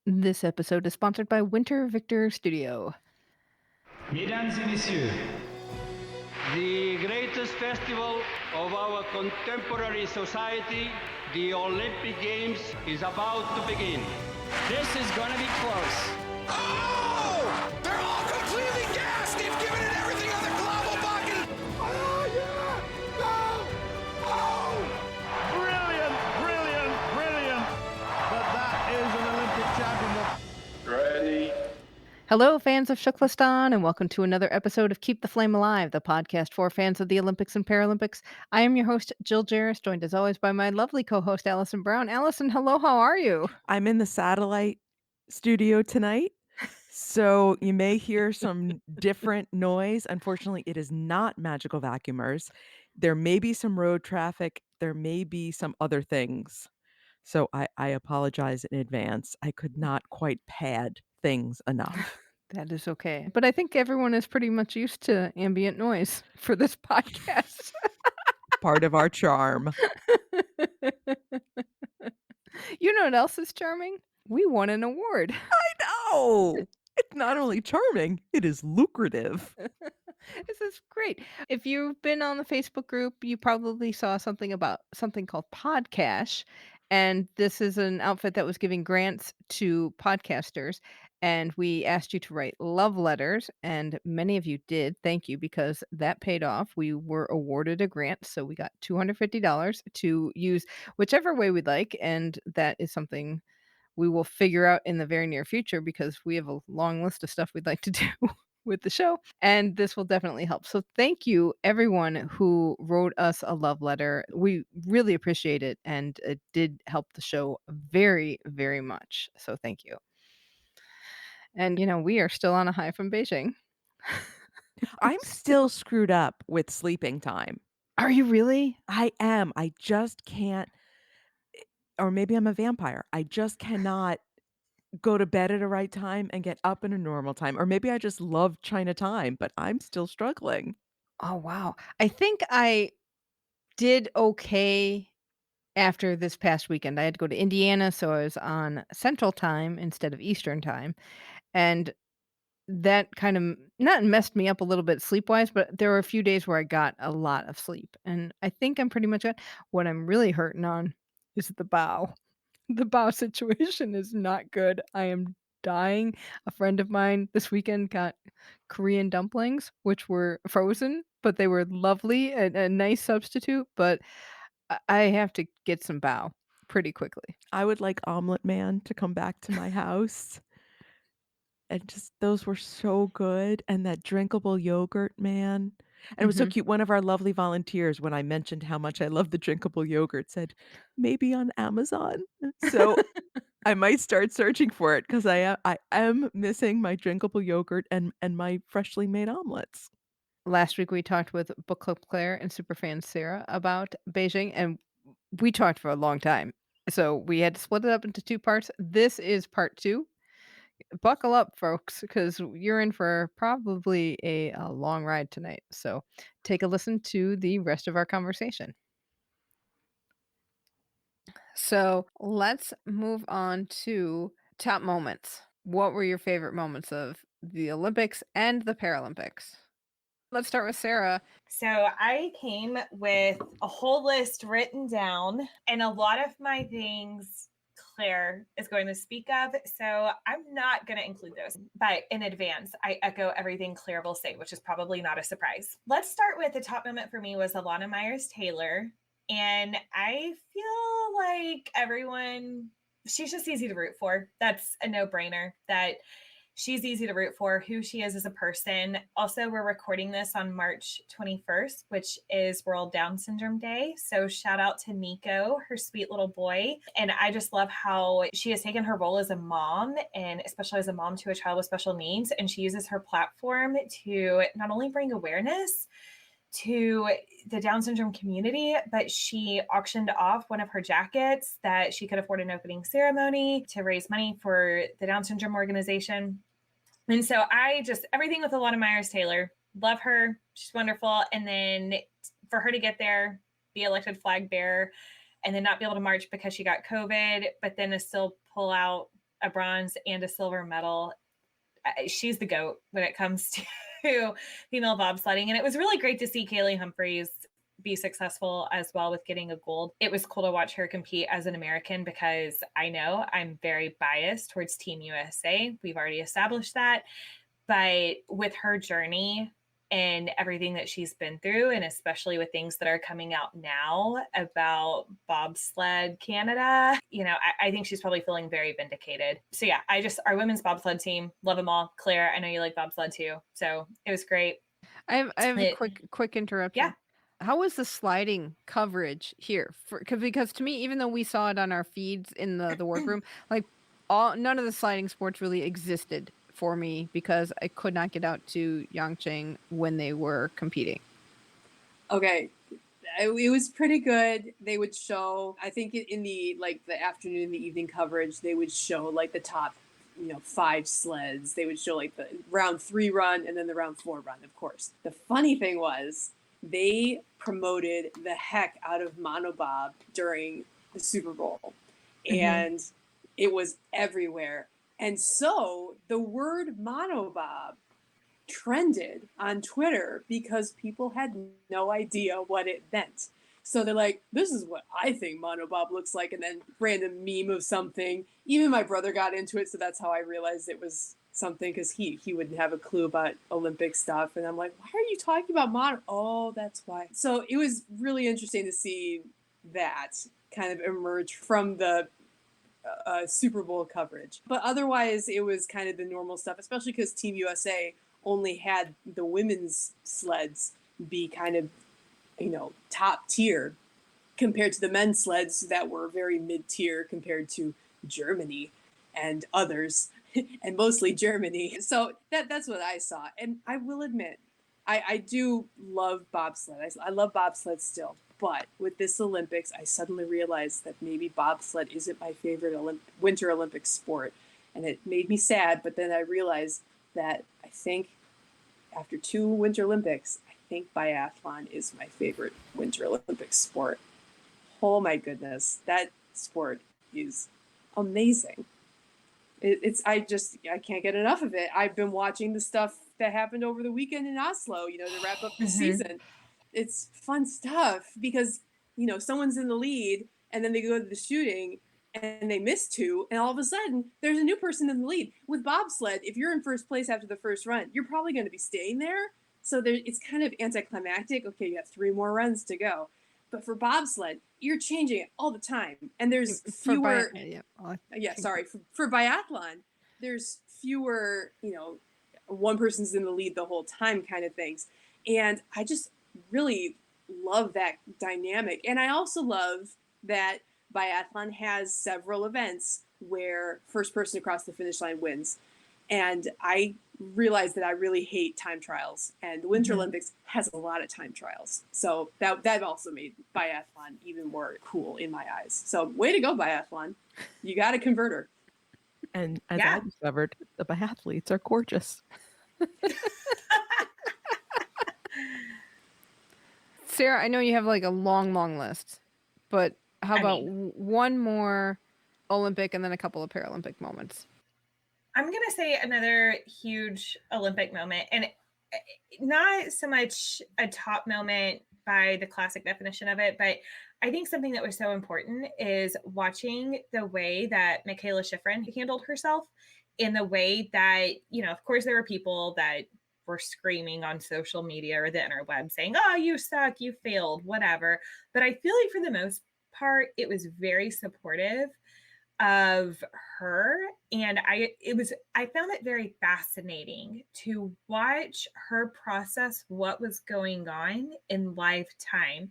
This episode is sponsored by Winter Victor Studio. Mesdames et messieurs, the greatest festival of our contemporary society, the Olympic Games, is about to begin. This is gonna be close. Oh! They're all completely gassed! They've given it everything on the global bucket! Oh, yeah! Go! Oh! Brilliant, brilliant, brilliant. But that is an Olympic championship. Ready? Hello, fans of TKFLASTAN, and welcome to another episode of Keep the Flame Alive, the podcast for fans of the Olympics and Paralympics. I am your host, Jill Jaracz, joined as always by my lovely co-host, Alison Brown. Alison, hello, how are you? I'm in the satellite studio tonight, so you may hear some different noise. Unfortunately, it is not magical vacuumers. There may be some road traffic. There may be some other things. So I apologize in advance. I could not quite pad things enough. That is okay. But I think everyone is pretty much used to ambient noise for this podcast. Part of our charm. You know what else is charming? We won an award. I know! It's not only charming, it is lucrative. This is great. If you've been on the Facebook group, you probably saw something about something called Podcash. And this is an outfit that was giving grants to podcasters. And we asked you to write love letters, and many of you did. Thank you, because that paid off. We were awarded a grant, so we got $250 to use whichever way we'd like. And that is something we will figure out in the very near future because we have a long list of stuff we'd like to do with the show, and this will definitely help. So thank you everyone who wrote us a love letter. We really appreciate it, and it did help the show very, very much. So thank you. And we are still on a high from Beijing. I'm still screwed up with sleeping time. Are you really? I am. I just can't. Or maybe I'm a vampire. I just cannot go to bed at a right time and get up in a normal time. Or maybe I just love China time, but I'm still struggling. Oh, wow. I think I did okay after this past weekend. I had to go to Indiana, so I was on Central Time instead of Eastern Time. And that kind of not messed me up a little bit sleep-wise, but there were a few days where I got a lot of sleep, and I think I'm pretty much good. What I'm really hurting on is the bow. The bow situation is not good. I am dying. A friend of mine this weekend got Korean dumplings, which were frozen, but they were lovely and a nice substitute, but I have to get some bow pretty quickly. I would like Omelet Man to come back to my house. And just those were so good. And that drinkable yogurt, man. And it was so Mhm. cute. One of our lovely volunteers, when I mentioned how much I love the drinkable yogurt, said, maybe on Amazon. So I might start searching for it because I am missing my drinkable yogurt and my freshly made omelets. Last week we talked with Book Club Clare and Superfan Sarah about Beijing, and we talked for a long time. So we had to split it up into two parts. This is part two. Buckle up, folks, because you're in for probably a long ride tonight. So take a listen to the rest of our conversation. So let's move on to top moments. What were your favorite moments of the Olympics and the Paralympics? Let's start with Sarah. So I came with a whole list written down, and a lot of my things Clare is going to speak of. So I'm not going to include those, but in advance, I echo everything Clare will say, which is probably not a surprise. Let's start with the top moment for me was Alana Myers-Taylor. And I feel like she's just easy to root for. That's a no-brainer that she's easy to root for, who she is as a person. Also, we're recording this on March 21st, which is World Down Syndrome Day. So shout out to Nico, her sweet little boy. And I just love how she has taken her role as a mom, and especially as a mom to a child with special needs. And she uses her platform to not only bring awareness to the Down syndrome community, but she auctioned off one of her jackets that she could afford an opening ceremony to raise money for the Down syndrome organization. And so everything with Alana Myers-Taylor, love her. She's wonderful. And then for her to get there, be elected flag bearer, and then not be able to march because she got COVID, but then to still pull out a bronze and a silver medal. She's the GOAT when it comes to female bobsledding. And it was really great to see Kaylee Humphreys be successful as well with getting a gold. It was cool to watch her compete as an American because I know I'm very biased towards Team USA. We've already established that. But with her journey and everything that she's been through, and especially with things that are coming out now about bobsled Canada, I think she's probably feeling very vindicated. So yeah, our women's bobsled team, love them all. Claire, I know you like bobsled too. So it was great. I have a quick interruption. Yeah. How was the sliding coverage here? Because to me, even though we saw it on our feeds in the workroom, like none of the sliding sports really existed for me because I could not get out to Yangcheng when they were competing. Okay. It was pretty good. They would show, I think in the afternoon, the evening coverage, they would show like the top, 5 sleds. They would show like the round 3 run and then the round 4 run, of course. The funny thing was they promoted the heck out of monobob during the Super Bowl, and it was everywhere. And so the word monobob trended on Twitter because people had no idea what it meant. So they're like, this is what I think monobob looks like. And then random meme of something. Even my brother got into it. So that's how I realized it was something, because he wouldn't have a clue about Olympic stuff. And I'm like, why are you talking about mono? Oh, that's why. So it was really interesting to see that kind of emerge from the Super Bowl coverage. But otherwise, it was kind of the normal stuff, especially because Team USA only had the women's sleds be kind of, top tier compared to the men's sleds that were very mid-tier compared to Germany and others, and mostly Germany. So that's what I saw. And I will admit, I do love bobsled. I love bobsled still. But with this Olympics, I suddenly realized that maybe bobsled isn't my favorite Winter Olympic sport. And it made me sad. But then I realized that I think after 2 Winter Olympics, I think biathlon is my favorite Winter Olympic sport. Oh my goodness, that sport is amazing. I can't get enough of it. I've been watching the stuff that happened over the weekend in Oslo, to wrap up the season. It's fun stuff because, someone's in the lead and then they go to the shooting and they miss 2, and all of a sudden there's a new person in the lead. With bobsled, if you're in first place after the first run, you're probably going to be staying there. So it's kind of anticlimactic. Okay, you have 3 more runs to go. But for bobsled, you're changing it all the time. And there's fewer... For biathlon, there's fewer, one person's in the lead the whole time kind of things. And I just really love that dynamic. And I also love that biathlon has several events where first person across the finish line wins. And I realized that I really hate time trials, and the Winter Olympics has a lot of time trials. So that also made biathlon even more cool in my eyes. So way to go, biathlon. You got a converter. And as I discovered, the biathletes are gorgeous. Sarah, I know you have like a long list, but how about one more Olympic and then a couple of Paralympic moments? I'm going to say another huge Olympic moment, and not so much a top moment by the classic definition of it, but I think something that was so important is watching the way that Michaela Schifrin handled herself, in the way that, of course, there were people that were screaming on social media or the interweb saying, oh, you suck, you failed, whatever. But I feel like for the most part, it was very supportive of her. And I found it very fascinating to watch her process what was going on in lifetime.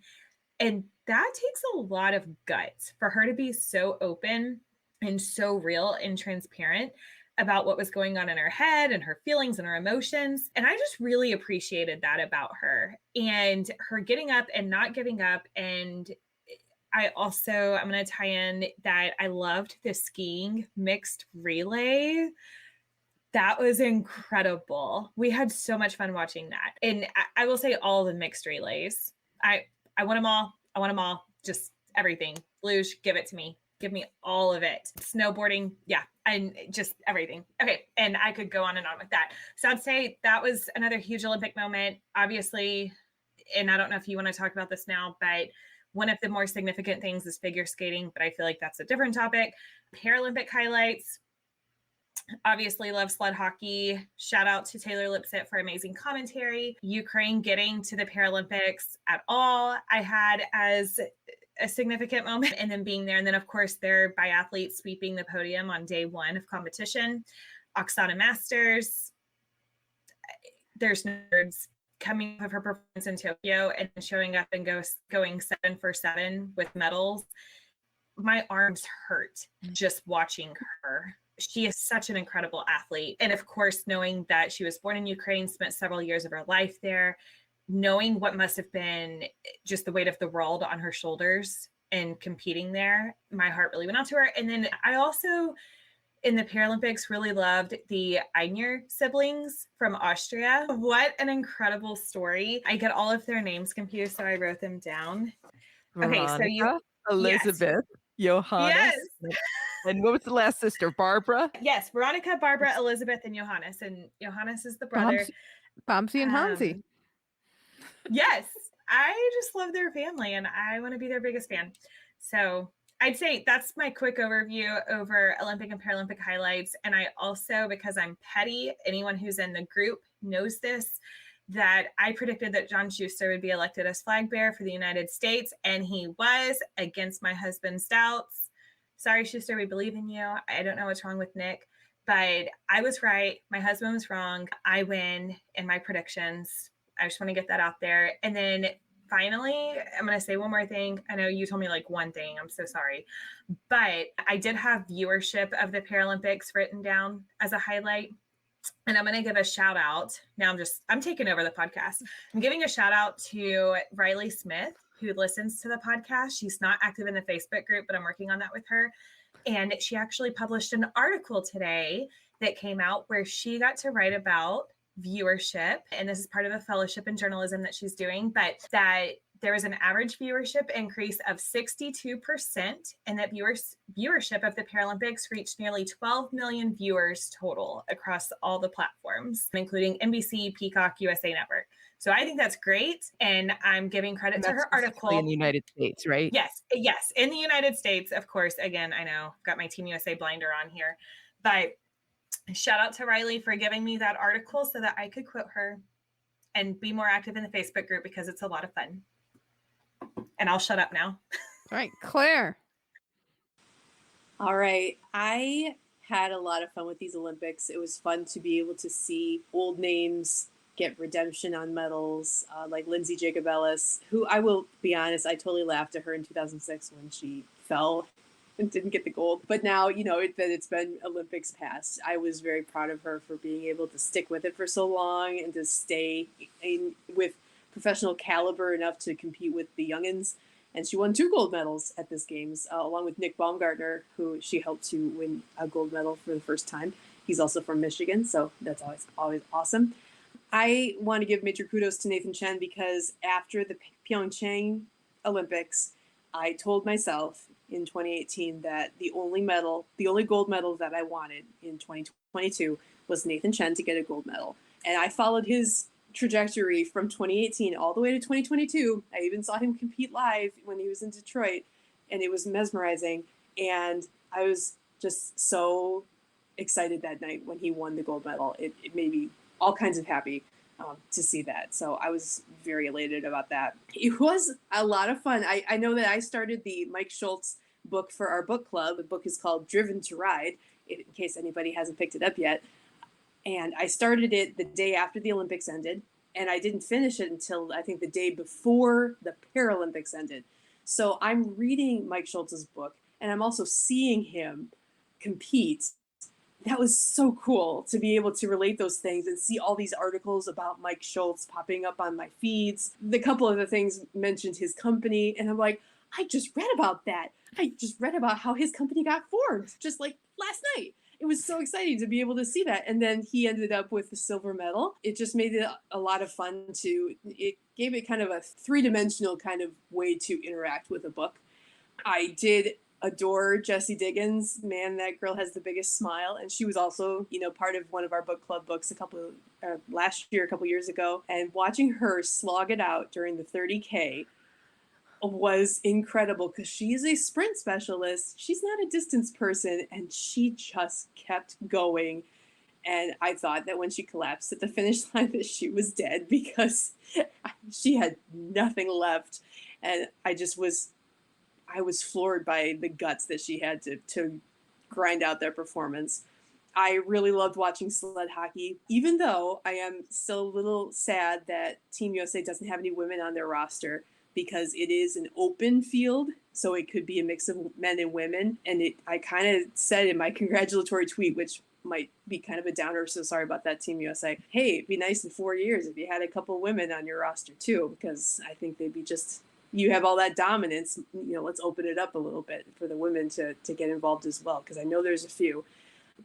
And that takes a lot of guts for her to be so open and so real and transparent about what was going on in her head and her feelings and her emotions. And I just really appreciated that about her, and her getting up and not giving up. And I'm going to tie in that I loved the skiing mixed relay. That was incredible. We had so much fun watching that. And I will say all the mixed relays. I want them all. Just everything. Luge, give it to me. Give me all of it. Snowboarding, yeah, and just everything. Okay, and I could go on and on with that. So I'd say that was another huge Olympic moment. Obviously, and I don't know if you want to talk about this now, but one of the more significant things is figure skating, but I feel like that's a different topic. Paralympic highlights. Obviously, love sled hockey. Shout out to Taylor Lipset for amazing commentary. Ukraine getting to the Paralympics at all, I had as a significant moment, and then being there. And then, of course, their biathletes sweeping the podium on day one of competition. Oksana Masters. There's nerds coming of her performance in Tokyo and showing up and going 7 for 7 with medals. My arms hurt just watching her. She is such an incredible athlete. And of course, knowing that she was born in Ukraine, spent several years of her life there, knowing what must have been just the weight of the world on her shoulders and competing there, my heart really went out to her. And then I also, in the Paralympics, really loved the Eichner siblings from Austria. What an incredible story. I get all of their names confused, so I wrote them down. Okay, so Veronica, Elizabeth, Johannes, Yes. and what was the last sister? Barbara? Yes, Veronica, Barbara, Elizabeth, and Johannes. And Johannes is the brother. Bomsy and Hansi. Yes, I just love their family and I want to be their biggest fan. So I'd say that's my quick overview over Olympic and Paralympic highlights. And I also, because I'm petty, anyone who's in the group knows this, that I predicted that John Schuster would be elected as flag bearer for the United States. And he was, against my husband's doubts. Sorry, Schuster, we believe in you. I don't know what's wrong with Nick, but I was right. My husband was wrong. I win in my predictions. I just want to get that out there. And then finally, I'm going to say one more thing. I know you told me like one thing. I'm so sorry. But I did have viewership of the Paralympics written down as a highlight. And I'm going to give a shout out. Now I'm taking over the podcast. I'm giving a shout out to Riley Smith, who listens to the podcast. She's not active in the Facebook group, but I'm working on that with her. And she actually published an article today that came out where she got to write about viewership. And this is part of a fellowship in journalism that she's doing, but that there was an average viewership increase of 62%, and that viewership of the Paralympics reached nearly 12 million viewers total across all the platforms, including NBC, Peacock, USA Network. So I think that's great. And I'm giving credit to her article. In the United States, right? Yes. In the United States, of course. Again, I know I've got my Team USA blinder on here, but shout out to Riley for giving me that article so that I could quote her and be more active in the Facebook group because it's a lot of fun. And I'll shut up now. All right, Claire. All right. I had a lot of fun with these Olympics. It was fun to be able to see old names get redemption on medals, like Lindsay Jacobellis, who I will be honest, I totally laughed at her in 2006 when she fell and didn't get the gold. But now, that it's been Olympics past, I was very proud of her for being able to stick with it for so long and to stay with professional caliber enough to compete with the youngins. And she won 2 gold medals at this games, along with Nick Baumgartner, who she helped to win a gold medal for the first time. He's also from Michigan, so that's always awesome. I want to give major kudos to Nathan Chen because after the Pyeongchang Olympics, I told myself in 2018 that the only gold medal that I wanted in 2022 was Nathan Chen to get a gold medal. And I followed his trajectory from 2018 all the way to 2022. I even saw him compete live when he was in Detroit, and it was mesmerizing. And I was just so excited that night when he won the gold medal. It made me all kinds of happy to see that. So I was very elated about that. It was a lot of fun. I know that I started the Mike Schultz book for our book club. The book is called Driven to Ride, in case anybody hasn't picked it up yet. And I started it the day after the Olympics ended, and I didn't finish it until I think the day before the Paralympics ended. So I'm reading Mike Schultz's book, and I'm also seeing him compete. That was so cool to be able to relate those things and see all these articles about Mike Schultz popping up on my feeds. The couple of the things mentioned his company, and I'm like, I just read about that. I just read about how his company got formed just like last night. It was so exciting to be able to see that. And then he ended up with the silver medal. It just made it a lot of fun it gave it kind of a 3-dimensional kind of way to interact with a book. I did adore Jessie Diggins. Man, that girl has the biggest smile. And she was also, part of one of our book club books last year, a couple years ago. And watching her slog it out during the 30K was incredible because she is a sprint specialist. She's not a distance person, and she just kept going. And I thought that when she collapsed at the finish line that she was dead because she had nothing left. And I was floored by the guts that she had to grind out that performance. I really loved watching sled hockey, even though I am still a little sad that Team USA doesn't have any women on their roster because it is an open field. So it could be a mix of men and women. And I kind of said in my congratulatory tweet, which might be kind of a downer, so sorry about that, Team USA. Hey, it'd be nice in 4 years if you had a couple women on your roster too, because I think they'd be you have all that dominance, let's open it up a little bit for the women to get involved as well, because I know there's a few.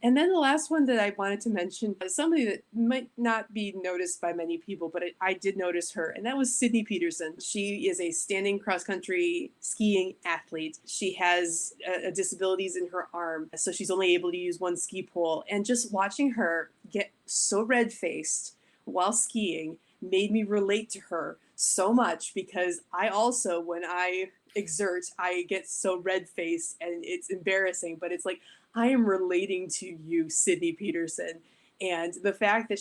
And then the last one that I wanted to mention is somebody that might not be noticed by many people, but I did notice her, and that was Sydney Peterson. She is a standing cross-country skiing athlete. She has disabilities in her arm, so she's only able to use one ski pole. And just watching her get so red-faced while skiing made me relate to her so much, because I also, when I exert, I get so red-faced and it's embarrassing, but it's like, I am relating to you, Sydney Peterson. And the fact that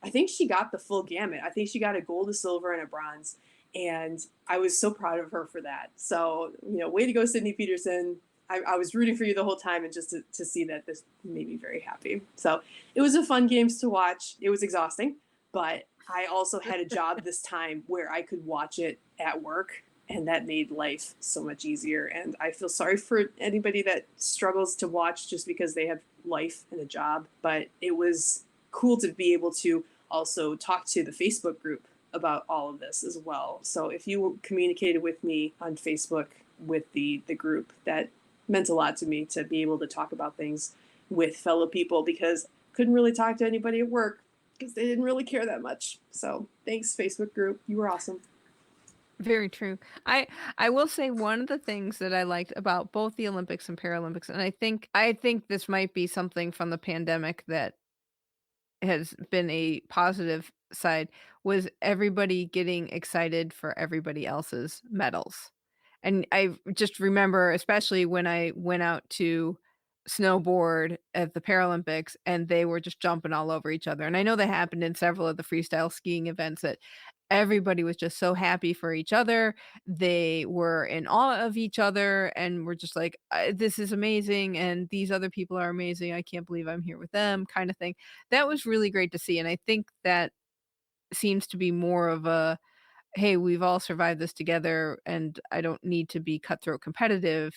I think she got the full gamut. I think she got a gold, a silver, and a bronze. And I was so proud of her for that. So, way to go, Sydney Peterson. I was rooting for you the whole time, and just to see that, this made me very happy. So it was a fun games to watch. It was exhausting, but I also had a job this time where I could watch it at work. And that made life so much easier. And I feel sorry for anybody that struggles to watch just because they have life and a job. But it was cool to be able to also talk to the Facebook group about all of this as well. So if you communicated with me on Facebook with the group, that meant a lot to me, to be able to talk about things with fellow people, because I couldn't really talk to anybody at work because they didn't really care that much. So thanks, Facebook group. You were awesome. Very true. I will say one of the things that I liked about both the Olympics and Paralympics, and I think this might be something from the pandemic that has been a positive side, was everybody getting excited for everybody else's medals. And I just remember, especially when I went out to snowboard at the Paralympics and they were just jumping all over each other. And I know that happened in several of the freestyle skiing events, that everybody was just so happy for each other. They were in awe of each other and were just like, this is amazing. And these other people are amazing. I can't believe I'm here with them," kind of thing. That was really great to see. And I think that seems to be more of a, hey, we've all survived this together and I don't need to be cutthroat competitive.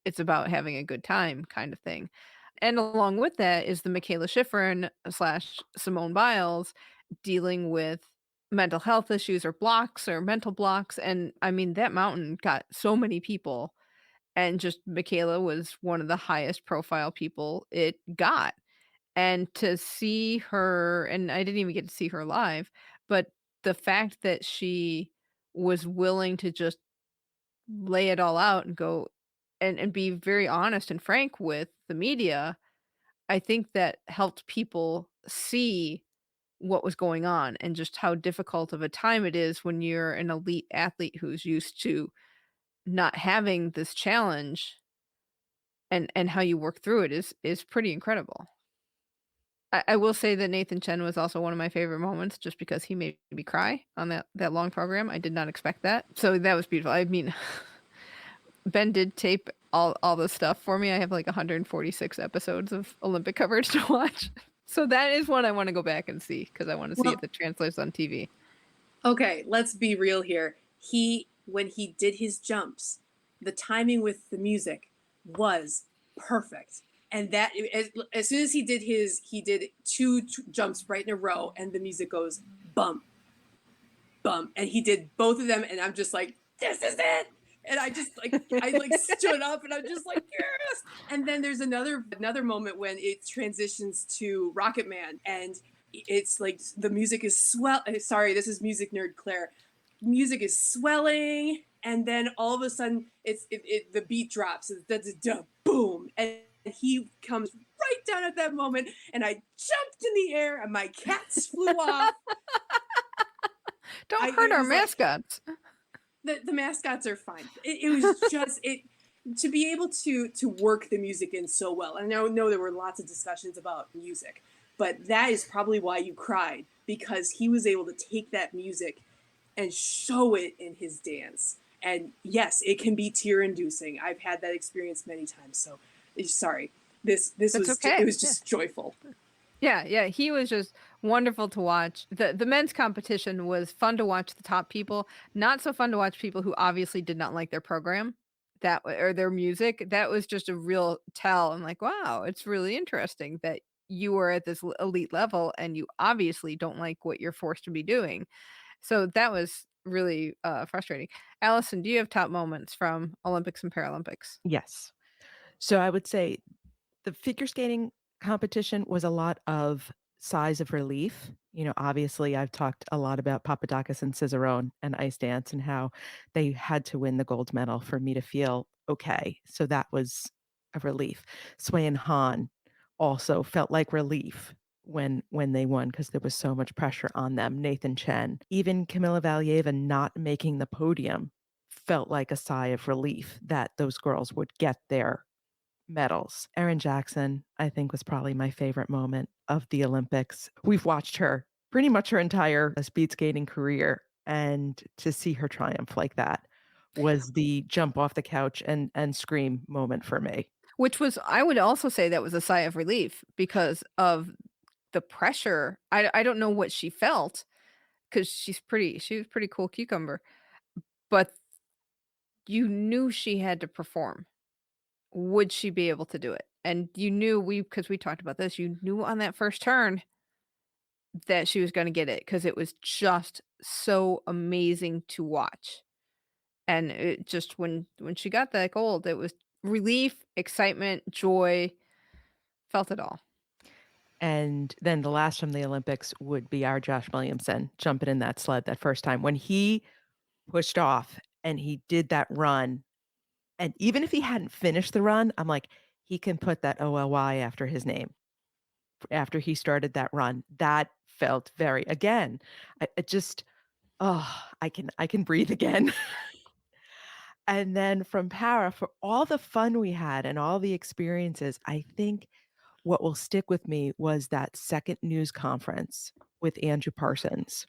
It's about having a good time kind of thing. And along with that is the Michaela Schifrin / Simone Biles dealing with mental health issues or blocks or mental blocks. And I mean, that mountain got so many people, and just Michaela was one of the highest profile people it got. And to see her, and I didn't even get to see her live, but the fact that she was willing to just lay it all out and go and be very honest and frank with the media, I think that helped people see what was going on and just how difficult of a time it is when you're an elite athlete who's used to not having this challenge, and how you work through it is pretty incredible. I will say that Nathan Chen was also one of my favorite moments, just because he made me cry on that long program. I did not expect that. So that was beautiful. I mean, Ben did tape all the stuff for me. I have like 146 episodes of Olympic coverage to watch. So that is one I want to go back and see, because I want to see if it translates on TV. Okay, let's be real here. When he did his jumps, the timing with the music was perfect. And that, as soon as he did two jumps right in a row, and the music goes bump, bump, and he did both of them, and I'm just like, this is it. And I just stood up, and I'm just like, yes. And then there's another moment when it transitions to Rocket Man, and it's like the music is Sorry, this is music nerd Clare. Music is swelling, And then all of a sudden, the beat drops. That's boom, and he comes right down at that moment, and I jumped in the air, and my cats flew off. Don't hurt It our was like, mascots. the mascots are fine. It was just to be able to work the music in so well. And I know there were lots of discussions about music, but that is probably why you cried, because he was able to take that music and show it in his dance. And yes, it can be tear inducing. I've had that experience many times. So sorry. This That's was okay. it was just joyful. Yeah, he was just wonderful to watch. The men's competition was fun to watch the top people, not so fun to watch people who obviously did not like their program or their music. That was just a real tell. I'm like, wow, it's really interesting that you were at this elite level and you obviously don't like what you're forced to be doing. So that was really frustrating. Alison, do you have top moments from Olympics and Paralympics? Yes. So I would say the figure skating competition was a lot of sighs of relief. Obviously, I've talked a lot about Papadakis and Cicerone and ice dance and how they had to win the gold medal for me to feel okay. So that was a relief. Sway and Han also felt like relief when they won because there was so much pressure on them. Nathan Chen, even Camila Valieva not making the podium felt like a sigh of relief that those girls would get their medals. Erin Jackson, I think, was probably my favorite moment of the Olympics. We've watched her pretty much her entire speed skating career, and to see her triumph like that was the jump off the couch and scream moment for me. Which was, I would also say that was a sigh of relief because of the pressure. I don't know what she felt because she was pretty cool cucumber, but you knew she had to perform. Would she be able to do it? And you knew because we talked about this, you knew on that first turn that she was gonna get it because it was just so amazing to watch. And it just when she got that gold, it was relief, excitement, joy, felt it all. And then the last from the Olympics would be our Josh Williamson jumping in that sled that first time when he pushed off and he did that run. And even if he hadn't finished the run, I'm like, he can put that OLY after his name. After he started that run, that felt very again, it just, oh, I can breathe again. And then from para, for all the fun we had and all the experiences, I think what will stick with me was that second news conference with Andrew Parsons.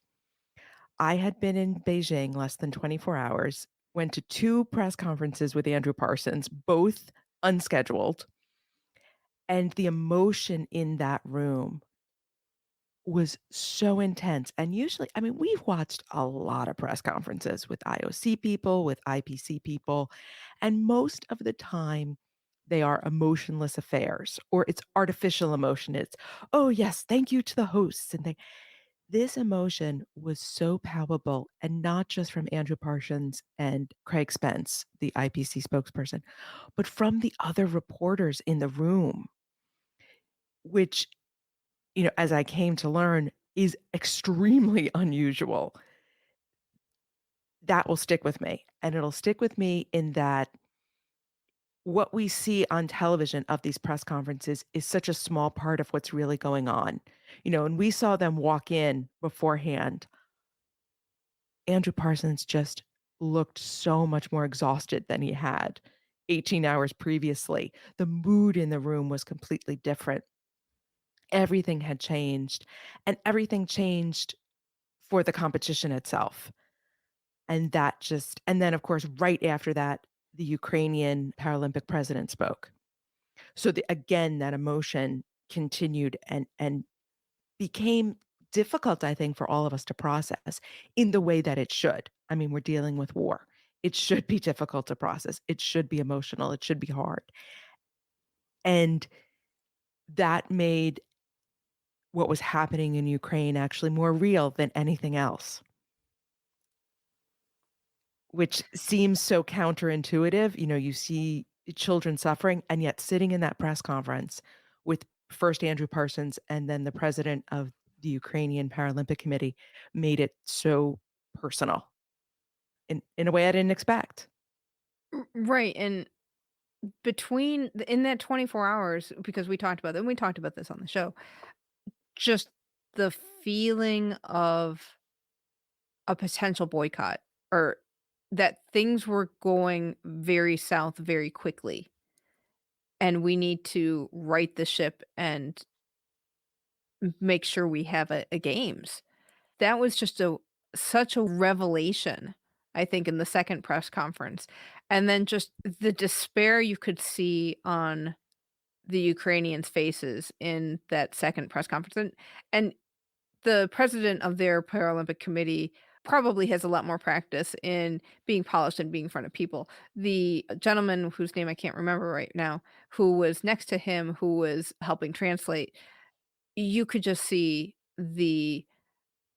I had been in Beijing less than 24 hours, went to 2 press conferences with Andrew Parsons, both unscheduled, and the emotion in that room was so intense. And usually, I mean, we've watched a lot of press conferences with IOC people, with IPC people, and most of the time they are emotionless affairs or it's artificial emotion. It's, oh yes, thank you to the hosts. This emotion was so palpable, and not just from Andrew Parsons and Craig Spence, the IPC spokesperson, but from the other reporters in the room, which, as I came to learn, is extremely unusual. That will stick with me, and it'll stick with me in that what we see on television of these press conferences is such a small part of what's really going on. And we saw them walk in beforehand. Andrew Parsons just looked so much more exhausted than he had 18 hours previously. The mood in the room was completely different. Everything had changed, and everything changed for the competition itself. And then, of course, right after that, the Ukrainian Paralympic president spoke. So again, that emotion continued and became difficult, I think, for all of us to process in the way that it should. I mean, we're dealing with war. It should be difficult to process. It should be emotional. It should be hard. And that made what was happening in Ukraine actually more real than anything else, which seems so counterintuitive. You see children suffering, and yet sitting in that press conference with first Andrew Parsons and then the president of the Ukrainian Paralympic Committee made it so personal. in a way I didn't expect. Right, and in that 24 hours, because we talked about this on the show, just the feeling of a potential boycott, or that things were going very south very quickly, and we need to right the ship and make sure we have a games. That was just such a revelation, I think, in the second press conference, and then just the despair you could see on the Ukrainians' faces in that second press conference, and the president of their Paralympic committee probably has a lot more practice in being polished and being in front of people. The gentleman whose name I can't remember right now, who was next to him, who was helping translate, you could just see the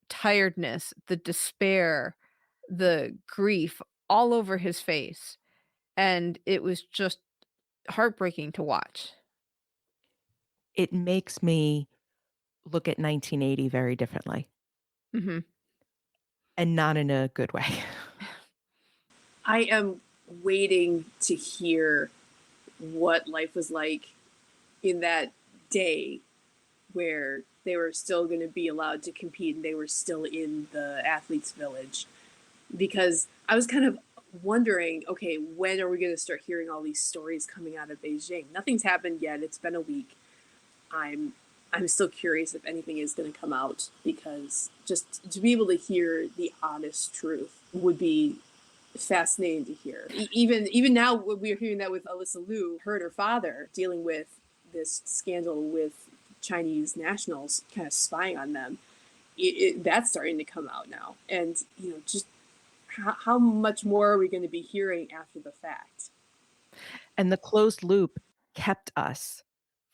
tiredness, the despair, the grief all over his face, and it was just heartbreaking to watch. It makes me look at 1980 very differently, Mhm. and not in a good way. I am waiting to hear what life was like in that day where they were still going to be allowed to compete and they were still in the athletes village, because I was kind of wondering, okay, when are we going to start hearing all these stories coming out of Beijing? Nothing's happened yet. It's been a week. I'm still curious if anything is going to come out, because just to be able to hear the honest truth would be fascinating to hear. Even now, we're hearing that with Alyssa Liu, her and her father dealing with this scandal with Chinese nationals kind of spying on them. That's starting to come out now, and just how much more are we going to be hearing after the fact? And the closed loop kept us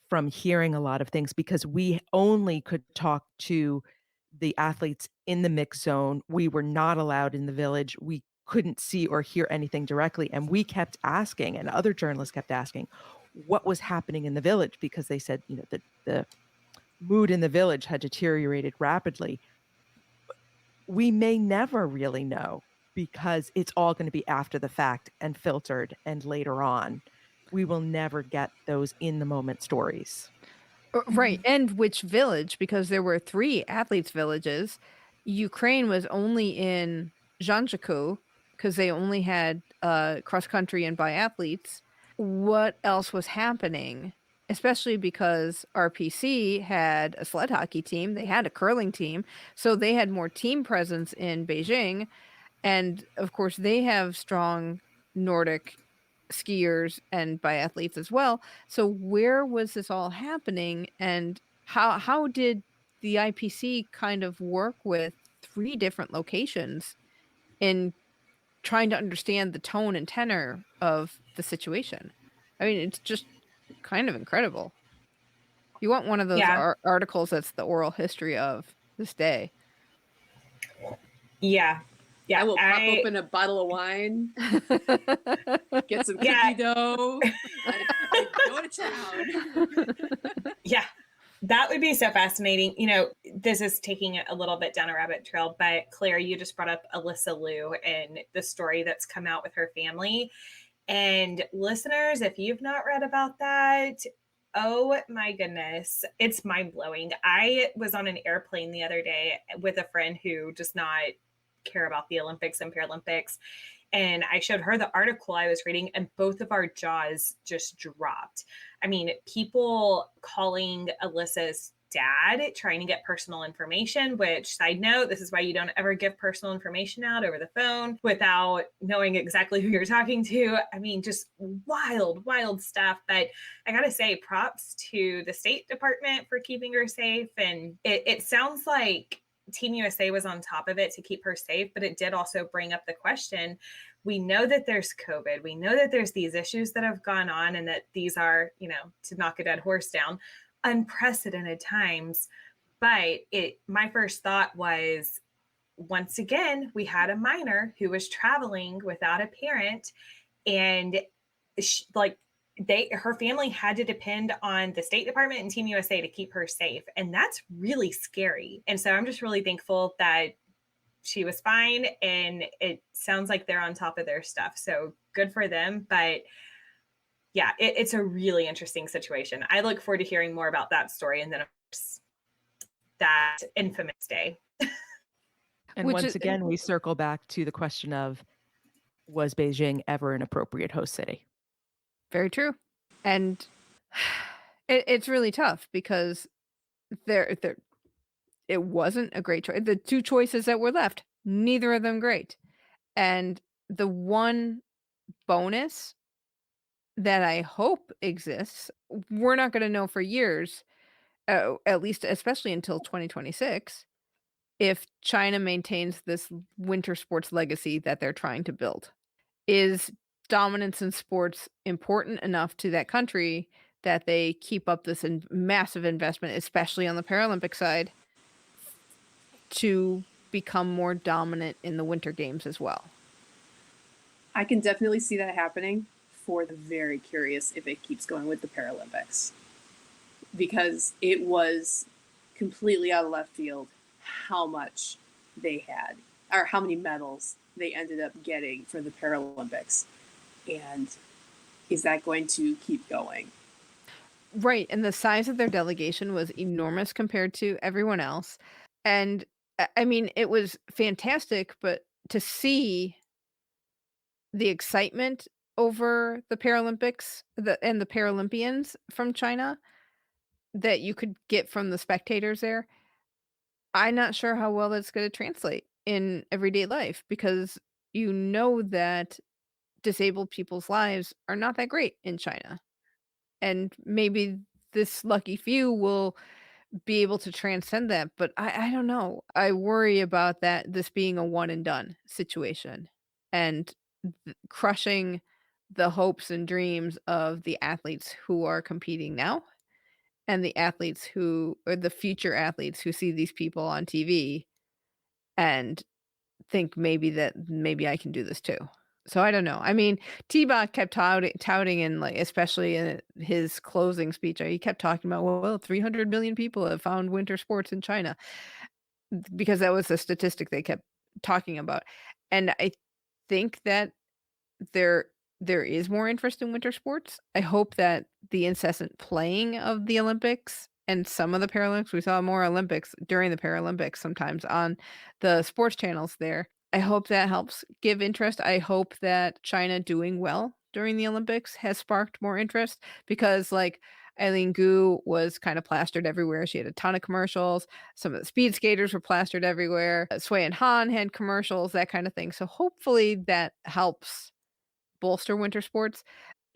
from hearing a lot of things because we only could talk to the athletes in the mix zone. We were not allowed in the village. We couldn't see or hear anything directly. And we kept asking, and other journalists kept asking, what was happening in the village, because they said, the mood in the village had deteriorated rapidly. We may never really know, because it's all going to be after the fact and filtered and later on. We will never get those in the moment stories. Right, and which village, because there were 3 athletes' villages. Ukraine was only in Zhanjiku, because they only had, cross country and biathletes. What else was happening? Especially because RPC had a sled hockey team, they had a curling team, so they had more team presence in Beijing, and, of course, they have strong Nordic skiers and biathletes as well. So where was this all happening, and how did the IPC kind of work with 3 different locations in trying to understand the tone and tenor of the situation? I mean, it's just kind of incredible. You want one of those Yeah. articles that's the oral history of this day. Yeah. Yeah. I will pop open a bottle of wine, get some cookie dough, and go to town. Yeah. That would be so fascinating. This is taking it a little bit down a rabbit trail, but Claire, you just brought up Alyssa Liu and the story that's come out with her family. And listeners, if you've not read about that, oh my goodness, it's mind blowing. I was on an airplane the other day with a friend who does not care about the Olympics and Paralympics. And I showed her the article I was reading, and both of our jaws just dropped. I mean, people calling Alyssa's dad trying to get personal information, which, side note, this is why you don't ever give personal information out over the phone without knowing exactly who you're talking to. I mean, just wild, wild stuff. But I gotta say, props to the State Department for keeping her safe. And it sounds like Team USA was on top of it to keep her safe, but it did also bring up the question. We know that there's COVID. We know that there's these issues that have gone on, and that these are, to knock a dead horse down, unprecedented times. But my first thought was, once again, we had a minor who was traveling without a parent, and her family had to depend on the State Department and Team USA to keep her safe. And that's really scary. And so I'm just really thankful that she was fine, and it sounds like they're on top of their stuff. So good for them. But yeah, it's a really interesting situation. I look forward to hearing more about that story, and then of course that infamous day. And Which once is again, we circle back to the question of, was Beijing ever an appropriate host city? very true. And it's really tough because there it wasn't a great choice. The two choices that were left, neither of them great. And the one bonus that I hope exists, we're not going to know for years, at least especially until 2026, if China maintains this winter sports legacy that they're trying to build. Is dominance in sports important enough to that country that they keep up this massive investment, especially on the Paralympic side, to become more dominant in the winter games as well? I can definitely see that happening for the very curious if it keeps going with the Paralympics. Because it was completely out of left field how much they had, or how many medals they ended up getting for the Paralympics. And is that going to keep going? Right, and the size of their delegation was enormous compared to everyone else. And I mean, it was fantastic, but to see the excitement over the Paralympics, and the Paralympians from China that you could get from the spectators there, I'm not sure how well that's gonna translate in everyday life because you know that disabled people's lives are not that great in China. And maybe this lucky few will be able to transcend that, but I don't know. I worry about this being a one and done situation and crushing the hopes and dreams of the athletes who are competing now and the athletes who or the future athletes who see these people on TV and think maybe I can do this too. So I don't know. I mean, T-Bot kept touting in like, especially in his closing speech, he kept talking about, well, 300 million people have found winter sports in China because that was the statistic they kept talking about. And I think that there there is more interest in winter sports. I hope that the incessant playing of the Olympics and some of the Paralympics, we saw more Olympics during the Paralympics sometimes on the sports channels there. I hope that helps give interest. I hope that China doing well during the Olympics has sparked more interest because like Eileen Gu was kind of plastered everywhere. She had a ton of commercials. Some of the speed skaters were plastered everywhere. Sui and Han had commercials, that kind of thing. So hopefully that helps bolster winter sports.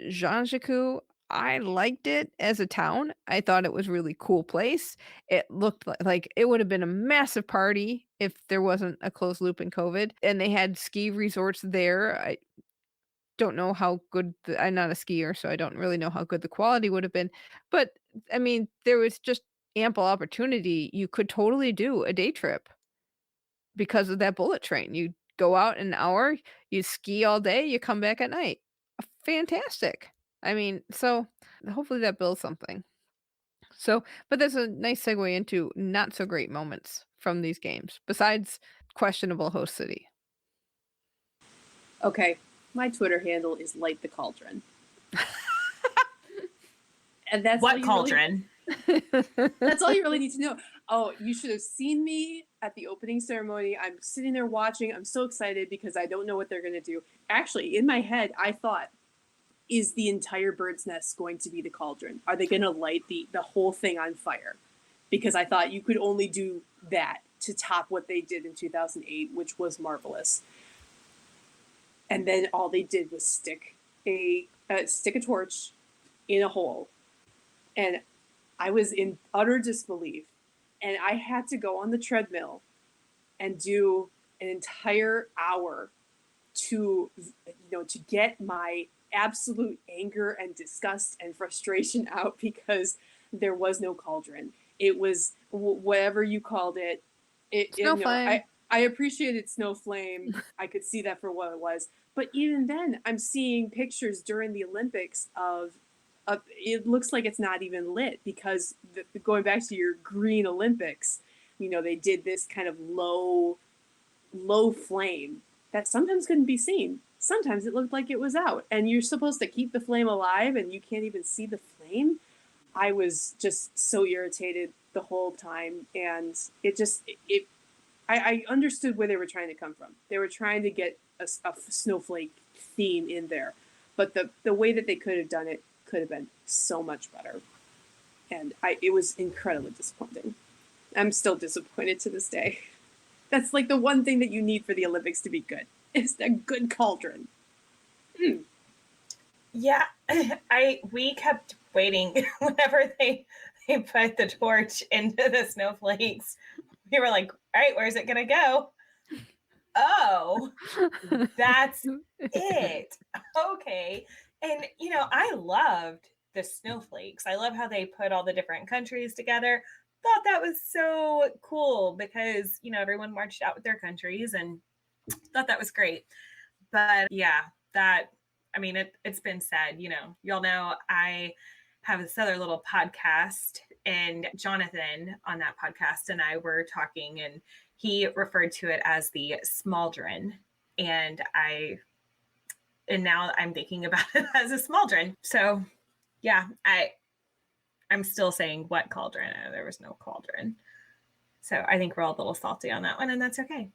Zhangjiakou, I liked it as a town. I thought it was a really cool place. It looked like it would have been a massive party if there wasn't a closed loop in COVID. And they had ski resorts there. I don't know how good I'm not a skier, so I don't really know how good the quality would have been. But I mean, there was just ample opportunity. You could totally do a day trip because of that bullet train. You go out an hour, you ski all day, you come back at night. Fantastic. I mean, so hopefully that builds something. So, but that's a nice segue into not so great moments from these games, besides questionable host city. Okay, my Twitter handle is Light the Cauldron. And that's What cauldron? That's all you really need to know. Oh, you should have seen me at the opening ceremony. I'm sitting there watching. I'm so excited because I don't know what they're going to do. Actually, in my head, I thought, is the entire bird's nest going to be the cauldron? Are they going to light the whole thing on fire? Because I thought you could only do that to top what they did in 2008, which was marvelous. And then all they did was stick a torch in a hole. And I was in utter disbelief. And I had to go on the treadmill and do an entire hour to get my absolute anger and disgust and frustration out because there was no cauldron. It was whatever you called it. I appreciated Snow Flame. I could see that for what it was. But even then, I'm seeing pictures during the Olympics of it looks like it's not even lit because going back to your green Olympics, they did this kind of low low flame that sometimes couldn't be seen. Sometimes it looked like it was out, and you're supposed to keep the flame alive and you can't even see the flame. I was just so irritated the whole time, and I understood where they were trying to come from. They were trying to get a snowflake theme in there, but the way that they could have done it could have been so much better. And it was incredibly disappointing. I'm still disappointed to this day. That's like the one thing that you need for the Olympics to be good. It's a good cauldron. Yeah, we kept waiting whenever they put the torch into the snowflakes. We were like, all right, where's it gonna go? Oh, that's it. Okay. And I loved the snowflakes. I love how they put all the different countries together. Thought that was so cool because everyone marched out with their countries, and thought that was great. But yeah, it's been said, y'all know I have this other little podcast, and Jonathan on that podcast and I were talking, and he referred to it as the smaldron. And now I'm thinking about it as a smaldron. So yeah, I'm still saying what cauldron. There was no cauldron. So I think we're all a little salty on that one, and that's okay.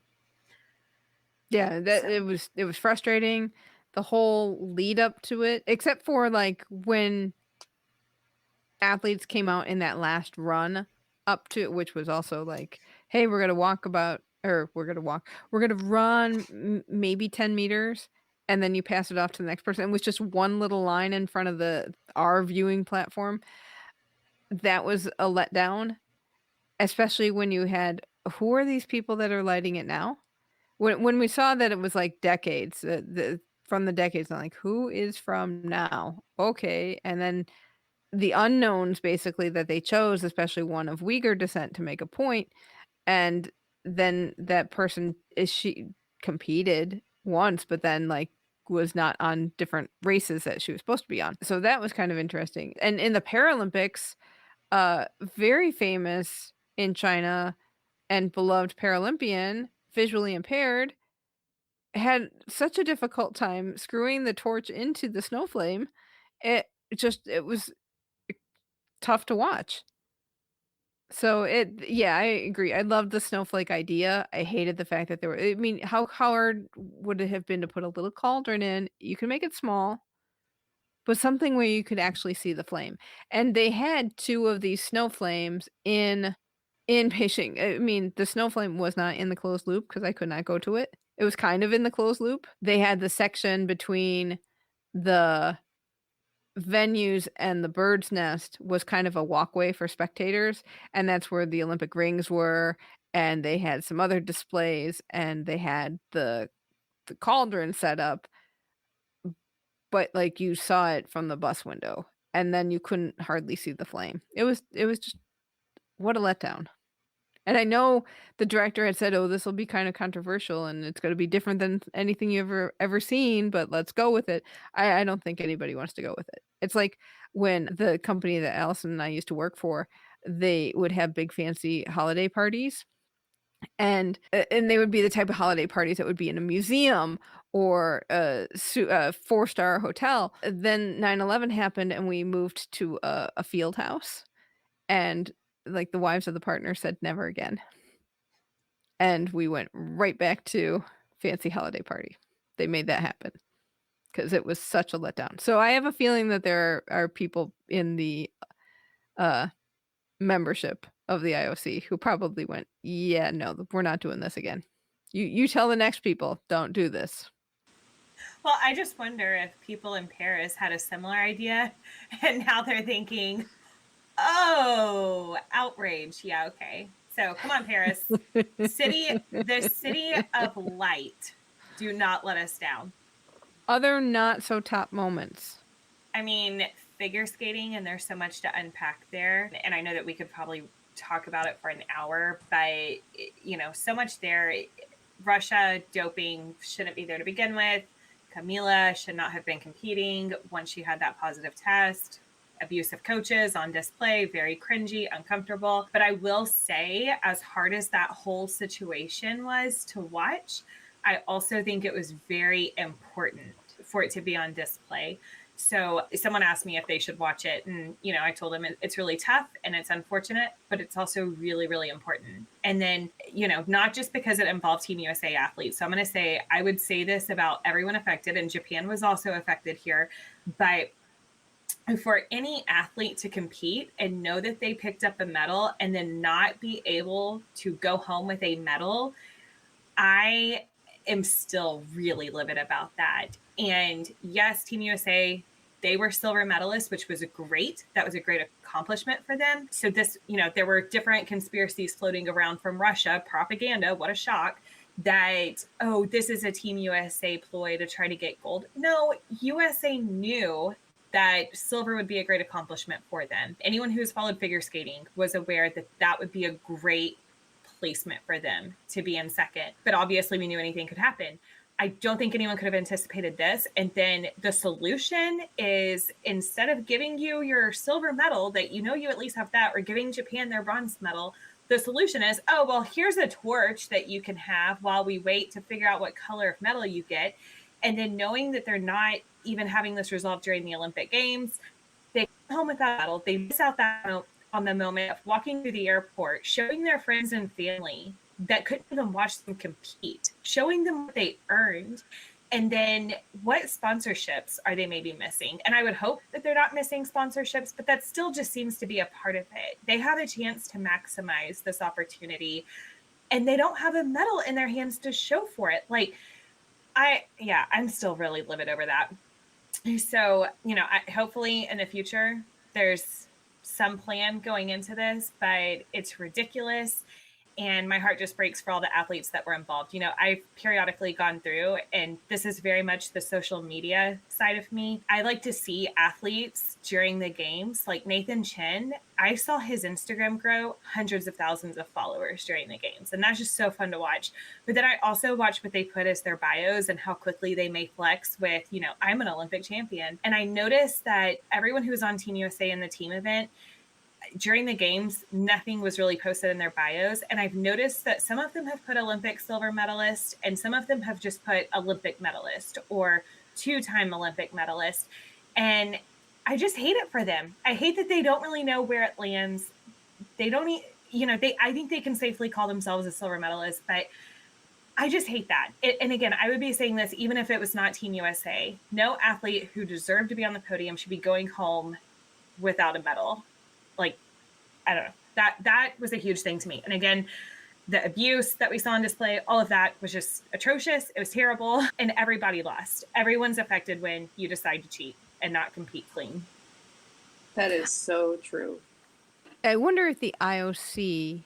Yeah, it was frustrating, the whole lead up to it, except for like when athletes came out in that last run up to it, which was also like, hey, we're gonna run maybe 10 meters, and then you pass it off to the next person. It was just one little line in front of our viewing platform. That was a letdown, especially when you had, who are these people that are lighting it now? When we saw that it was like decades, from the decades, I'm like, who is from now? Okay, and then the unknowns basically that they chose, especially one of Uyghur descent, to make a point, and then that person she competed once, but then like was not on different races that she was supposed to be on. So that was kind of interesting. And in the Paralympics, very famous in China and beloved Paralympian, visually impaired, had such a difficult time screwing the torch into the snow flame. It was tough to watch. So yeah, I agree. I loved the snowflake idea. I hated the fact that I mean, how hard would it have been to put a little cauldron in? You can make it small, but something where you could actually see the flame. And they had two of these snow flames in Beijing. I mean, the snow flame was not in the closed loop because I could not go to it. It was kind of in the closed loop. They had the section between the venues and the bird's nest was kind of a walkway for spectators, and that's where the Olympic rings were, and they had some other displays, and they had the cauldron set up, but like you saw it from the bus window, and then you couldn't hardly see the flame. It was just, what a letdown. And I know the director had said, "Oh, this will be kind of controversial, and it's going to be different than anything you've ever seen, but let's go with it." I don't think anybody wants to go with it. It's like when the company that Alison and I used to work for, they would have big fancy holiday parties, and they would be the type of holiday parties that would be in a museum or a four-star hotel. Then 9/11 happened, and we moved to a field house, and like the wives of the partners said never again. And we went right back to fancy holiday party. They made that happen because it was such a letdown. So I have a feeling that there are people in the membership of the IOC who probably went, yeah, no, we're not doing this again. You tell the next people, don't do this. Well, I just wonder if people in Paris had a similar idea, and now they're thinking, oh, outrage. Yeah, okay. So come on, Paris. The city of light. Do not let us down. Other not so top moments. I mean, figure skating, and there's so much to unpack there. And I know that we could probably talk about it for an hour, but so much there. Russia doping shouldn't be there to begin with. Camila should not have been competing once she had that positive test. abusive coaches on display, very cringy, uncomfortable. But I will say, as hard as that whole situation was to watch, I also think it was very important for it to be on display. So someone asked me if they should watch it. And, I told them it's really tough and it's unfortunate, but it's also really, really important. And then, not just because it involved Team USA athletes. So I'm going to say, I would say this about everyone affected, and Japan was also affected here, but for any athlete to compete and know that they picked up a medal and then not be able to go home with a medal, I am still really livid about that. And yes, Team USA, they were silver medalists, which was great. That was a great accomplishment for them. So this, there were different conspiracies floating around from Russia, propaganda, what a shock, that, oh, this is a Team USA ploy to try to get gold. No, USA knew that silver would be a great accomplishment for them. Anyone who's followed figure skating was aware that that would be a great placement for them to be in second. But obviously we knew anything could happen. I don't think anyone could have anticipated this. And then the solution is, instead of giving you your silver medal that you at least have that, or giving Japan their bronze medal, the solution is, oh, well, here's a torch that you can have while we wait to figure out what color of medal you get. And then knowing that they're not even having this resolved during the Olympic Games, they come home without medal. They miss out that on the moment of walking through the airport, showing their friends and family that couldn't even watch them compete, showing them what they earned, and then what sponsorships are they maybe missing? And I would hope that they're not missing sponsorships, but that still just seems to be a part of it. They have a chance to maximize this opportunity, and they don't have a medal in their hands to show for it. I'm still really livid over that. So, hopefully in the future, there's some plan going into this, but it's ridiculous. And my heart just breaks for all the athletes that were involved. I've periodically gone through, and this is very much the social media side of me. I like to see athletes during the games, like Nathan Chen. I saw his Instagram grow hundreds of thousands of followers during the games, and that's just so fun to watch. But then I also watch what they put as their bios and how quickly they may flex with, I'm an Olympic champion. And I noticed that everyone who was on Team USA in the team event, during the games, nothing was really posted in their bios. And I've noticed that some of them have put Olympic silver medalist, and some of them have just put Olympic medalist or 2-time Olympic medalist. And I just hate it for them. I hate that they don't really know where it lands. They don't, I think they can safely call themselves a silver medalist, but I just hate that. And again, I would be saying this even if it was not Team USA. No athlete who deserved to be on the podium should be going home without a medal. I don't know. That was a huge thing to me. And again, the abuse that we saw on display, all of that was just atrocious. It was terrible. And everybody lost. Everyone's affected when you decide to cheat and not compete clean. That is so true. I wonder if the IOC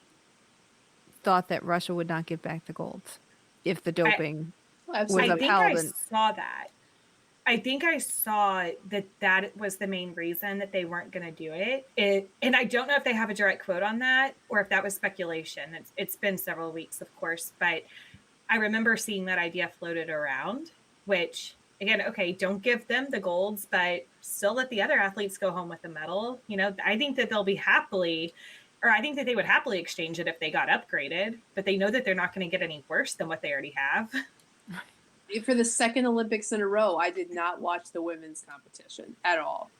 thought that Russia would not give back the golds if the doping was upheld. I think I saw that. I think I saw that was the main reason that they weren't going to do it. And I don't know if they have a direct quote on that or if that was speculation. It's been several weeks, of course, but I remember seeing that idea floated around, which, again, okay, don't give them the golds, but still let the other athletes go home with the medal. I think that I think that they would happily exchange it if they got upgraded, but they know that they're not going to get any worse than what they already have. For the second Olympics in a row, I did not watch the women's competition at all.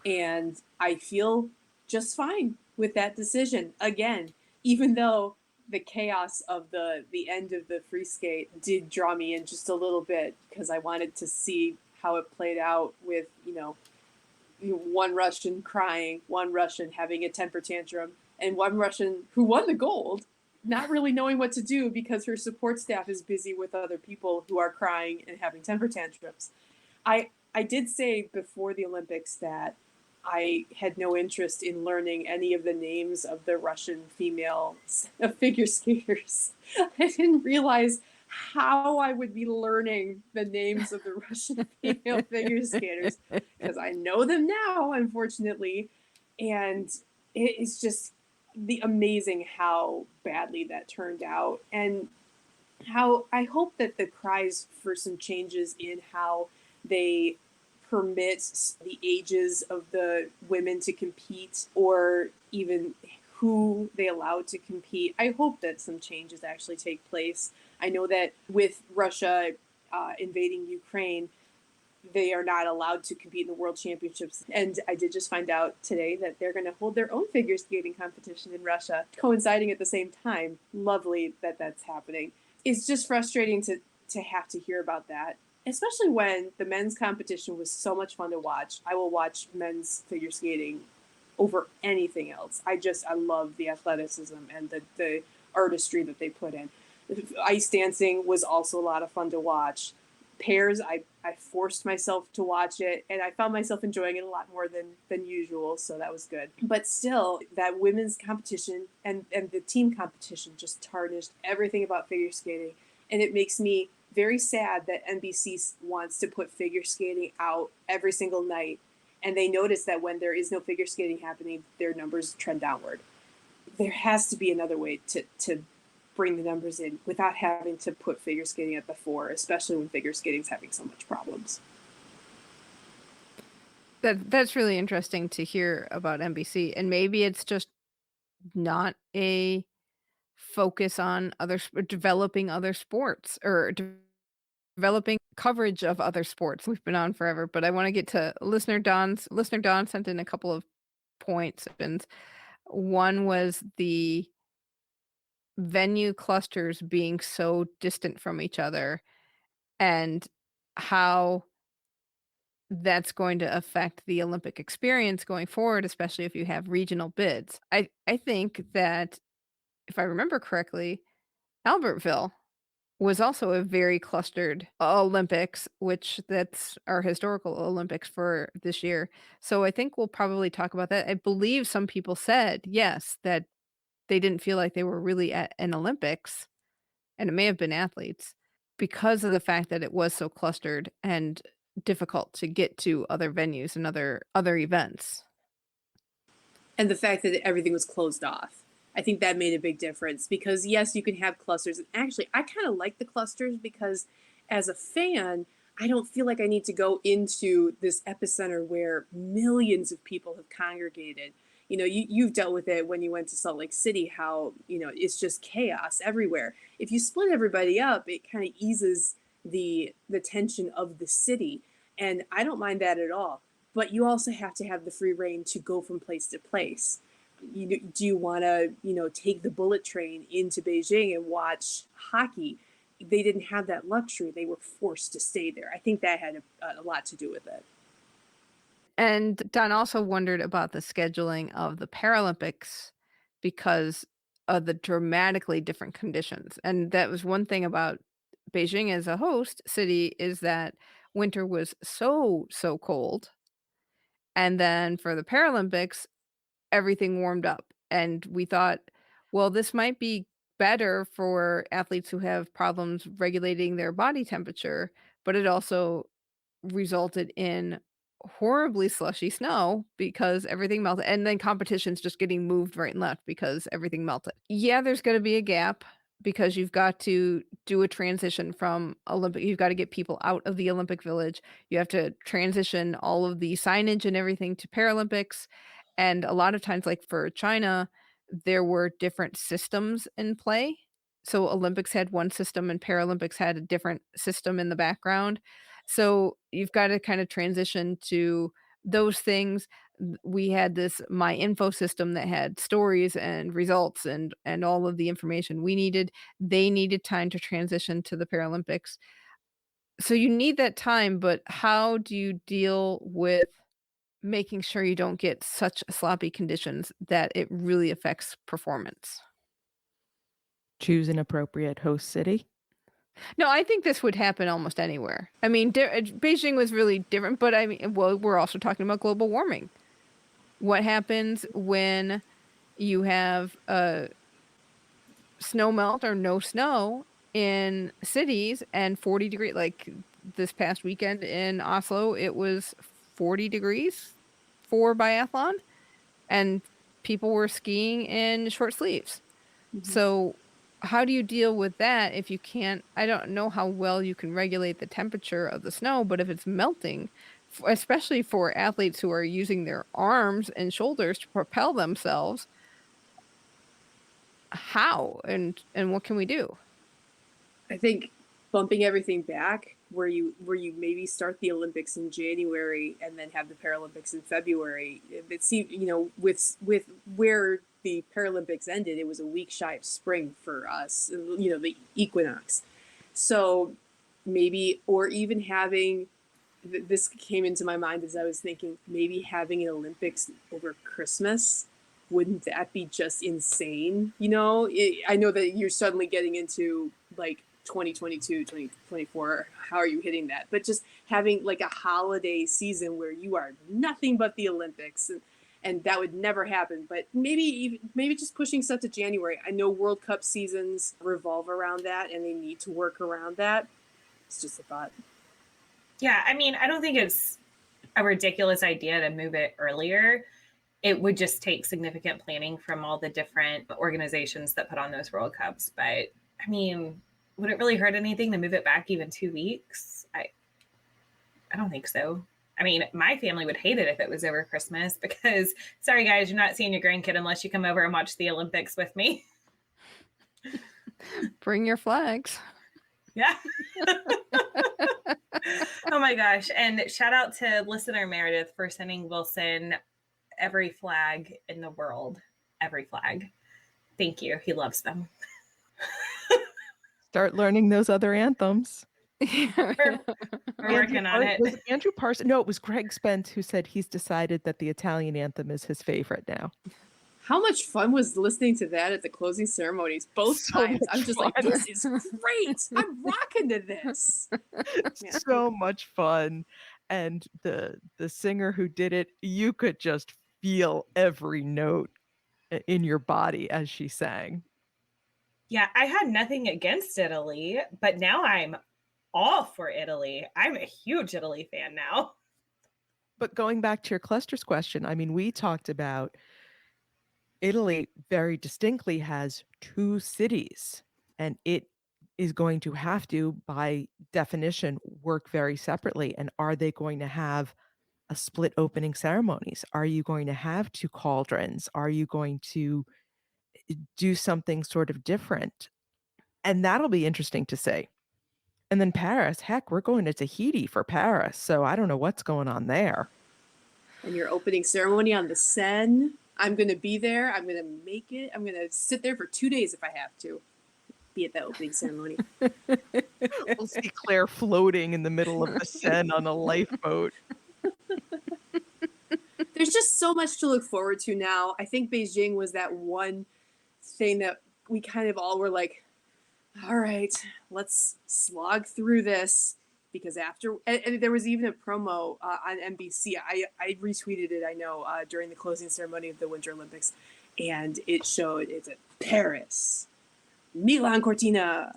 And I feel just fine with that decision. Again, even though the chaos of the end of the free skate did draw me in just a little bit, because I wanted to see how it played out with, one Russian crying, one Russian having a temper tantrum, and one Russian who won the gold not really knowing what to do because her support staff is busy with other people who are crying and having temper tantrums. I did say before the Olympics that I had no interest in learning any of the names of the Russian female figure skaters. I didn't realize how I would be learning the names of the Russian female figure skaters, because I know them now, unfortunately. And it's just amazing how badly that turned out, and how I hope that the cries for some changes in how they permit the ages of the women to compete or even who they allow to compete. I hope that some changes actually take place. I know that with Russia invading Ukraine, they are not allowed to compete in the World Championships. And I did just find out today that they're going to hold their own figure skating competition in Russia, coinciding at the same time. Lovely that that's happening. It's just frustrating to have to hear about that, especially when the men's competition was so much fun to watch. I will watch men's figure skating over anything else. I love the athleticism and the artistry that they put in. Ice dancing was also a lot of fun to watch. Pairs, I forced myself to watch it, and I found myself enjoying it a lot more than usual, so that was good. But still, that women's competition and the team competition just tarnished everything about figure skating, and it makes me very sad that NBC wants to put figure skating out every single night, and they notice that when there is no figure skating happening, their numbers trend downward. There has to be another way to bring the numbers in without having to put figure skating at the fore, especially when figure skating is having so much problems. That's really interesting to hear about NBC, and maybe it's just not a focus on developing other sports or developing coverage of other sports. We've been on forever, but I want to get to listener Don's. Listener Don sent in a couple of points, and one was the venue clusters being so distant from each other and how that's going to affect the Olympic experience going forward, especially if you have regional bids. I think that if I remember correctly, Albertville was also a very clustered Olympics, which that's our historical Olympics for this year. So I think we'll probably talk about that. I believe some people said, yes, that they didn't feel like they were really at an Olympics, and it may have been athletes, because of the fact that it was so clustered and difficult to get to other venues and other events. And the fact that everything was closed off. I think that made a big difference because, yes, you can have clusters. And actually, I kind of like the clusters because as a fan, I don't feel like I need to go into this epicenter where millions of people have congregated. You know, you've dealt with it when you went to Salt Lake City, how, you know, it's just chaos everywhere. If you split everybody up, it kind of eases the tension of the city. And I don't mind that at all. But you also have to have the free reign to go from place to place. Do you want to, take the bullet train into Beijing and watch hockey? They didn't have that luxury. They were forced to stay there. I think that had a lot to do with it. And Don also wondered about the scheduling of the Paralympics because of the dramatically different conditions. And that was one thing about Beijing as a host city, is that winter was so cold. And then for the Paralympics, everything warmed up. And we thought, well, this might be better for athletes who have problems regulating their body temperature, but it also resulted in horribly slushy snow because everything melted, and then competitions just getting moved right and left because everything melted. Yeah, there's gonna be a gap because you've got to do a transition from you've got to get people out of the Olympic Village. You have to transition all of the signage and everything to Paralympics, and a lot of times, like for China, there were different systems in play. So Olympics had one system and Paralympics had a different system in the background. So you've got to kind of transition to those things. We had this My Info system that had stories and results and all of the information we needed. They needed time to transition to the Paralympics. So you need that time, but how do you deal with making sure you don't get such sloppy conditions that it really affects performance? Choose an appropriate host city. No, I think this would happen almost anywhere. I mean, Beijing was really different, but I mean, well, we're also talking about global warming. What happens when you have snow melt or no snow in cities and 40 degrees? Like this past weekend in Oslo, it was 40 degrees for biathlon, and people were skiing in short sleeves. Mm-hmm. So how do you deal with that if you can't? I don't know how well you can regulate the temperature of the snow, but if it's melting especially for athletes who are using their arms and shoulders to propel themselves. How and what can we do? I think bumping everything back where you maybe start the Olympics in January and then have the Paralympics in February. It seemed, with where the Paralympics ended, it was a week shy of spring for us, the equinox. So maybe, or even having, this came into my mind as I was thinking, maybe having an Olympics over Christmas. Wouldn't that be just insane? I know that you're suddenly getting into like 2022, 2024, how are you hitting that? But just having like a holiday season where you are nothing but the Olympics, and that would never happen. But maybe just pushing stuff to January. I know World Cup seasons revolve around that and they need to work around that. It's just a thought. Yeah, I mean, I don't think it's a ridiculous idea to move it earlier. It would just take significant planning from all the different organizations that put on those World Cups. But I mean, would it really hurt anything to move it back even 2 weeks? I don't think so. I mean, my family would hate it if it was over Christmas because, sorry guys, you're not seeing your grandkid unless you come over and watch the Olympics with me. Bring your flags. Yeah. Oh my gosh. And shout out to listener Meredith for sending Wilson every flag in the world. Every flag. Thank you. He loves them. Start learning those other anthems. We're working on it. Was it Andrew Passon? No, it was Greg Spence who said he's decided that the Italian anthem is his favorite now. How much fun was listening to that at the closing ceremonies? Both times. I'm just like, this is great. I'm rocking to this. So much fun. And the singer who did it, you could just feel every note in your body as she sang. Yeah, I had nothing against Italy, but now I'm all for Italy. I'm a huge Italy fan now. But going back to your clusters question, I mean, we talked about Italy very distinctly has 2 cities, and it is going to have to, by definition, work very separately. And are they going to have a split opening ceremonies? Are you going to have 2 cauldrons? Are you going to do something sort of different? And that'll be interesting to see. And then Paris, heck, we're going to Tahiti for Paris. So I don't know what's going on there. And your opening ceremony on the Seine, I'm going to be there. I'm going to make it. I'm going to sit there for 2 days if I have to be at the opening ceremony. We'll see Clare floating in the middle of the Seine on a lifeboat. There's just so much to look forward to now. I think Beijing was that one thing that we kind of all were like, all right, let's slog through this. Because after, and there was even a promo on NBC. I retweeted it, I know, during the closing ceremony of the Winter Olympics. And it showed it's at Paris, Milan Cortina,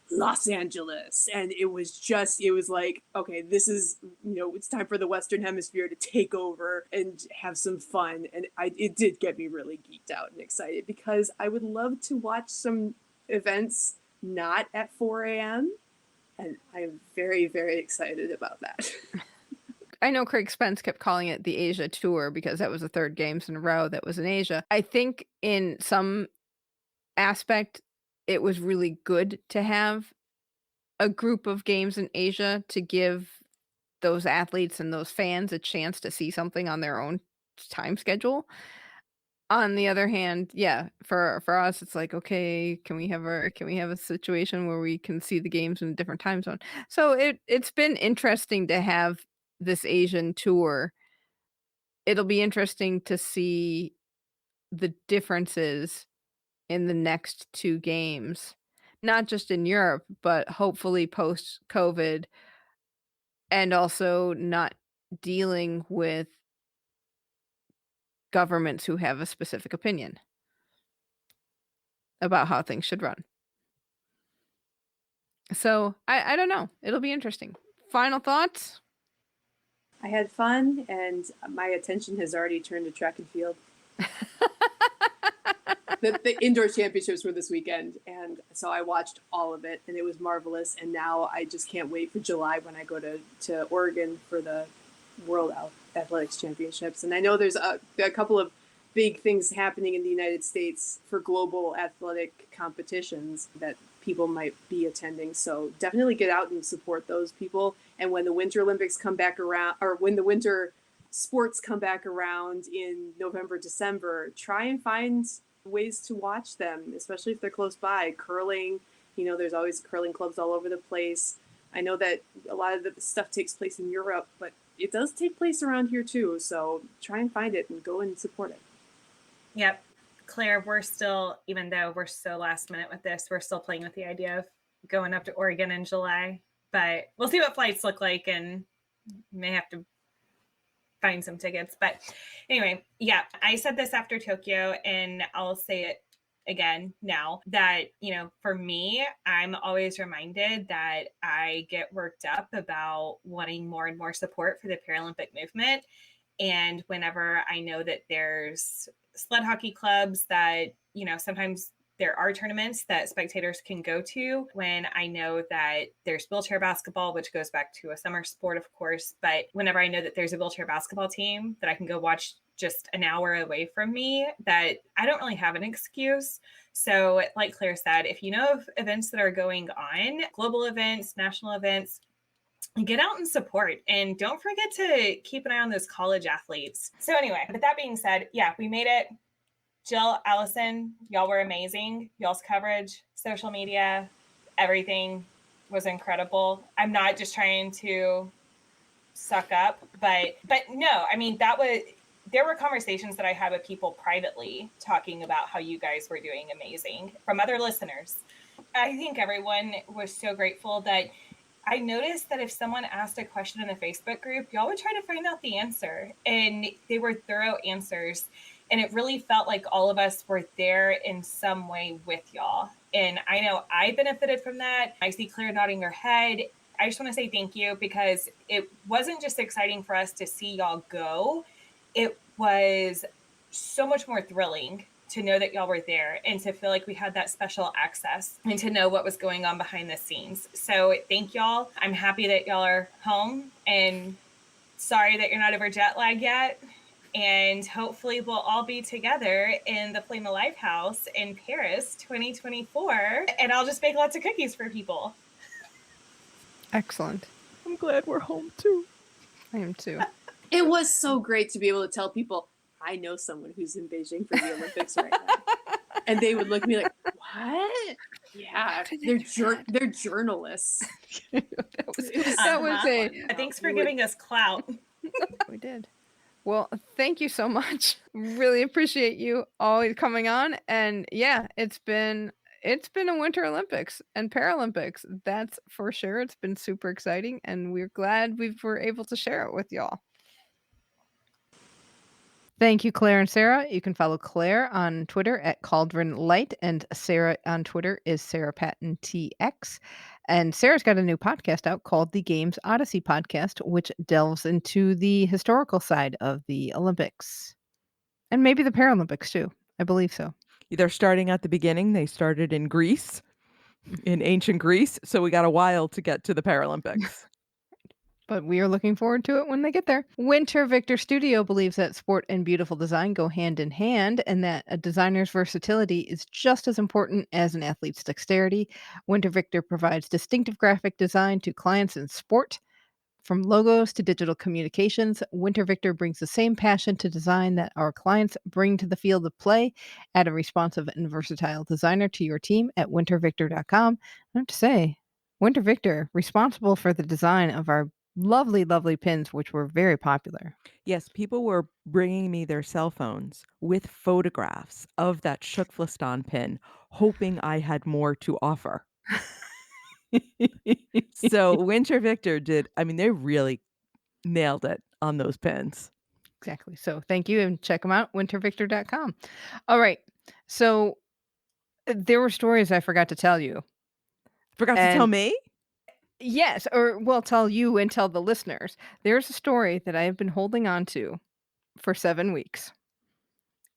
Los Angeles. And it was like, okay, this is, it's time for the Western Hemisphere to take over and have some fun. And it did get me really geeked out and excited because I would love to watch some events not at 4 a.m. And I'm very, very excited about that. I know Craig Spence kept calling it the Asia Tour because that was the 3rd games in a row that was in Asia. I think in some aspect, it was really good to have a group of games in Asia to give those athletes and those fans a chance to see something on their own time schedule. On the other hand, yeah, for us, it's like, okay, can we have a situation where we can see the games in a different time zone? So it's been interesting to have this Asian tour. It'll be interesting to see the differences in the next 2 games, not just in Europe, but hopefully post-COVID, and also not dealing with governments who have a specific opinion about how things should run. So I don't know. It'll be interesting. Final thoughts? I had fun, and my attention has already turned to track and field. The indoor championships were this weekend, and so I watched all of it, and it was marvelous. And now I just can't wait for July when I go to Oregon for the World Athletics Championships. And I know there's a couple of big things happening in the United States for global athletic competitions that people might be attending. So definitely get out and support those people. And when the Winter Olympics come back around, or when the winter sports come back around in November, December, try and find ways to watch them, especially if they're close by. Curling, there's always curling clubs all over the place. I know that a lot of the stuff takes place in Europe, but it does take place around here too. So try and find it and go and support it. Yep. Claire, we're still, even though we're so last minute with this, we're still playing with the idea of going up to Oregon in July, but we'll see what flights look like and may have to find some tickets. But anyway, yeah, I said this after Tokyo and I'll say it again now that, for me, I'm always reminded that I get worked up about wanting more and more support for the Paralympic movement. And whenever I know that there's sled hockey clubs that, sometimes there are tournaments that spectators can go to, when I know that there's wheelchair basketball, which goes back to a summer sport, of course. But whenever I know that there's a wheelchair basketball team that I can go watch just an hour away from me, that I don't really have an excuse. So like Claire said, if you know of events that are going on, global events, national events, get out and support, and don't forget to keep an eye on those college athletes. So anyway, with that being said, yeah, we made it. Jill, Alison, y'all were amazing. Y'all's coverage, social media, everything was incredible. I'm not just trying to suck up, but no, I mean, there were conversations that I had with people privately talking about how you guys were doing amazing from other listeners. I think everyone was so grateful that I noticed that if someone asked a question in the Facebook group, y'all would try to find out the answer, and they were thorough answers. And it really felt like all of us were there in some way with y'all. And I know I benefited from that. I see Claire nodding her head. I just want to say thank you, because it wasn't just exciting for us to see y'all go. It was so much more thrilling to know that y'all were there and to feel like we had that special access and to know what was going on behind the scenes. So thank y'all. I'm happy that y'all are home, and sorry that you're not over jet lag yet. And hopefully we'll all be together in the Flame Alive house in Paris 2024. And I'll just bake lots of cookies for people. Excellent. I'm glad we're home too. I am too. It was so great to be able to tell people, I know someone who's in Beijing for the Olympics right now. And they would look at me like, what? Yeah, they're journalists. that was a... Thanks for giving us clout. We did. Well, thank you so much. Really appreciate you always coming on. And yeah, it's been a Winter Olympics and Paralympics. That's for sure. It's been super exciting, and we're glad we were able to share it with y'all. Thank you, Claire and Sarah. You can follow Claire on Twitter at Cauldron Light, and Sarah on Twitter is Sarah Patton TX. And Sarah's got a new podcast out called the Games Odyssey Podcast, which delves into the historical side of the Olympics and maybe the Paralympics too. I believe so. They're starting at the beginning. They started in Greece, in ancient Greece. So we got a while to get to the Paralympics. But we are looking forward to it when they get there. Winter Victor Studio believes that sport and beautiful design go hand in hand, and that a designer's versatility is just as important as an athlete's dexterity. Winter Victor provides distinctive graphic design to clients in sport. From logos to digital communications, Winter Victor brings the same passion to design that our clients bring to the field of play. Add a responsive and versatile designer to your team at wintervictor.com. I have to say, Winter Victor, responsible for the design of our lovely, lovely pins, which were very popular. Yes, people were bringing me their cell phones with photographs of that TKFLASTAN pin, hoping I had more to offer. So Winter Victor they really nailed it on those pins. Exactly. So thank you, and check them out, wintervictor.com. All right. So there were stories I forgot to tell you. Forgot to tell me? Yes, or well, tell you and tell the listeners. There's a story that I have been holding on to for 7 weeks.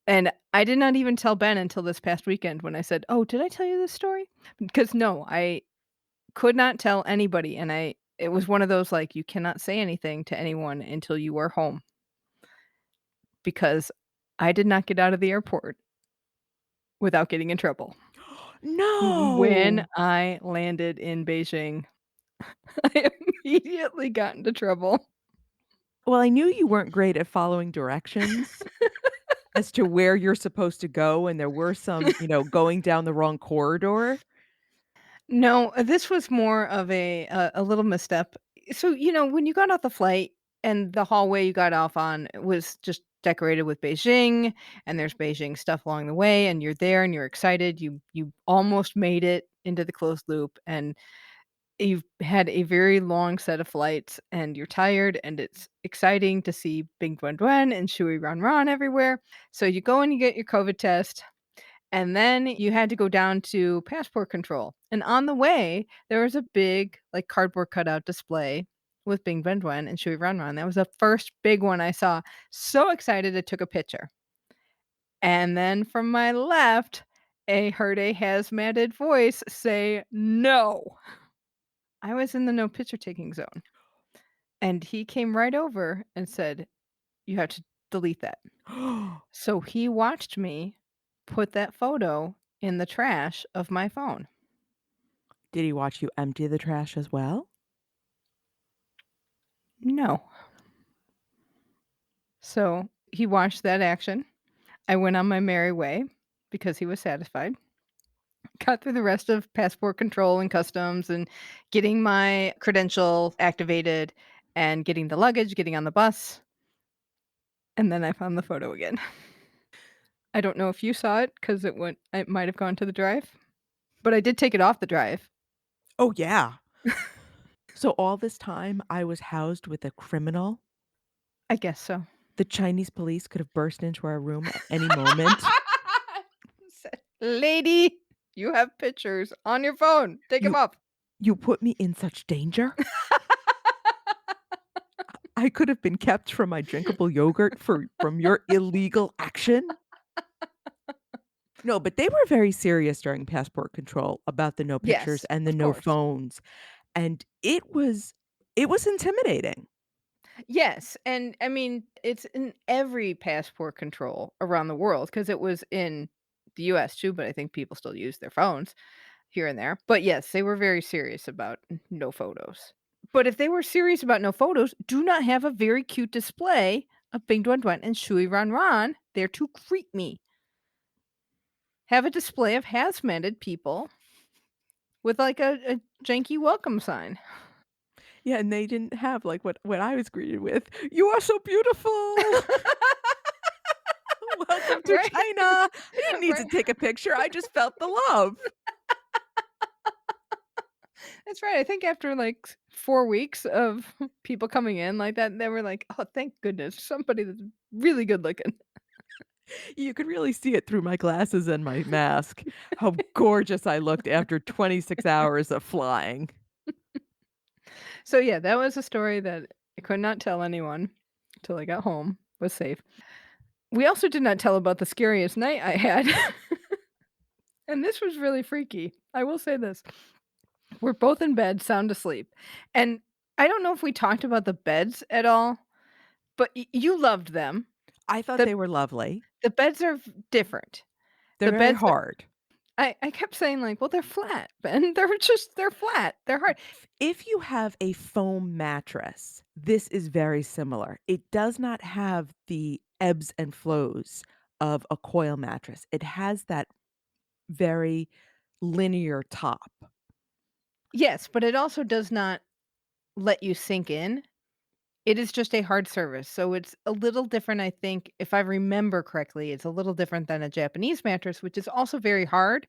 And I did not even tell Ben until this past weekend when I said, "Oh, did I tell you this story?" Because no, I could not tell anybody, and It was one of those, like, you cannot say anything to anyone until you are home because I did not get out of the airport without getting in trouble. When No! I landed in Beijing, I immediately got into trouble. Well, I knew you weren't great at following directions as to where you're supposed to go, and there were some, going down the wrong corridor. No, this was more of a little misstep. So, when you got off the flight and the hallway you got off on was just decorated with Beijing, and there's Beijing stuff along the way, and you're there and you're excited. You almost made it into the closed loop, and you've had a very long set of flights, and you're tired, and it's exciting to see Bing Duen Duen and Shui Ran Ran everywhere. So you go and you get your COVID test, and then you had to go down to passport control. And on the way, there was a big, like, cardboard cutout display with Bing Duen Duen and Shui Ran Ran. That was the first big one I saw. So excited, I took a picture. And then from my left, I heard a hazmated voice say, "No." I was in the no picture taking zone. And he came right over and said, "You have to delete that." So he watched me put that photo in the trash of my phone. Did he watch you empty the trash as well? No. So he watched that action. I went on my merry way because he was satisfied. Got through the rest of passport control and customs and getting my credential activated and getting the luggage, getting on the bus. And then I found the photo again. I don't know if you saw it because it might have gone to the drive, but I did take it off the drive. Oh, yeah. So all this time, I was housed with a criminal. I guess so. The Chinese police could have burst into our room at any moment. Said, "Lady, you have pictures on your phone. Take them You off." you put me in such danger. I could have been kept from my drinkable yogurt from your illegal action. No, but they were very serious during passport control about the no pictures Yes, and the of no course. phones, and it was intimidating. Yes, and I mean, it's in every passport control around the world because it was in the US too, but I think people still use their phones here and there. But yes, they were very serious about no photos. But if they were serious about no photos, do not have a very cute display of Bing Duen Duen and Shui Ran Ran there to greet me. Have a display of hazmated people with, like, a janky welcome sign. Yeah, and they didn't have, like, what I was greeted with, "You are so beautiful. Welcome to Right? China." I didn't need to Right. take a picture, I just felt the love. That's right, I think after, like, 4 weeks of people coming in like that, they were like, "Oh, thank goodness, somebody that's really good looking." You could really see it through my glasses and my mask, how gorgeous I looked after 26 hours of flying. So, yeah, that was a story that I could not tell anyone until I got home, was safe. We also did not tell about the scariest night I had, and this was really freaky. I will say this. We're both in bed, sound asleep, and I don't know if we talked about the beds at all, but you loved them. I thought The they were lovely. the beds are different. They're The very beds are hard. I kept saying like, "Well, they're flat, Ben. They're flat. They're hard." If you have a foam mattress, this is very similar. It does not have the ebbs and flows of a coil mattress. It has that very linear top. Yes, but it also does not let you sink in. It is just a hard surface, so it's a little different, I think, if I remember correctly, it's a little different than a Japanese mattress, which is also very hard,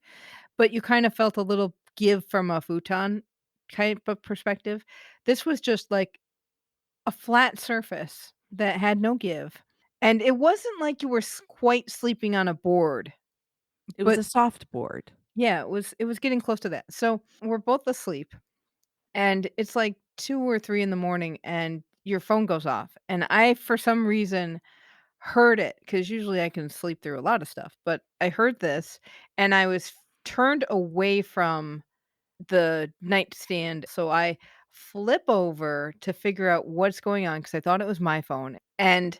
but you kind of felt a little give from a futon type of perspective. This was just like a flat surface that had no give, and it wasn't like you were quite sleeping on a board, It was but a soft board. yeah, it was getting close to that. So we're both asleep, and it's like 2 or 3 in the morning, and your phone goes off, and I, for some reason, heard it because usually I can sleep through a lot of stuff, but I heard this, and I was turned away from the nightstand, so I flip over to figure out what's going on because I thought it was my phone, and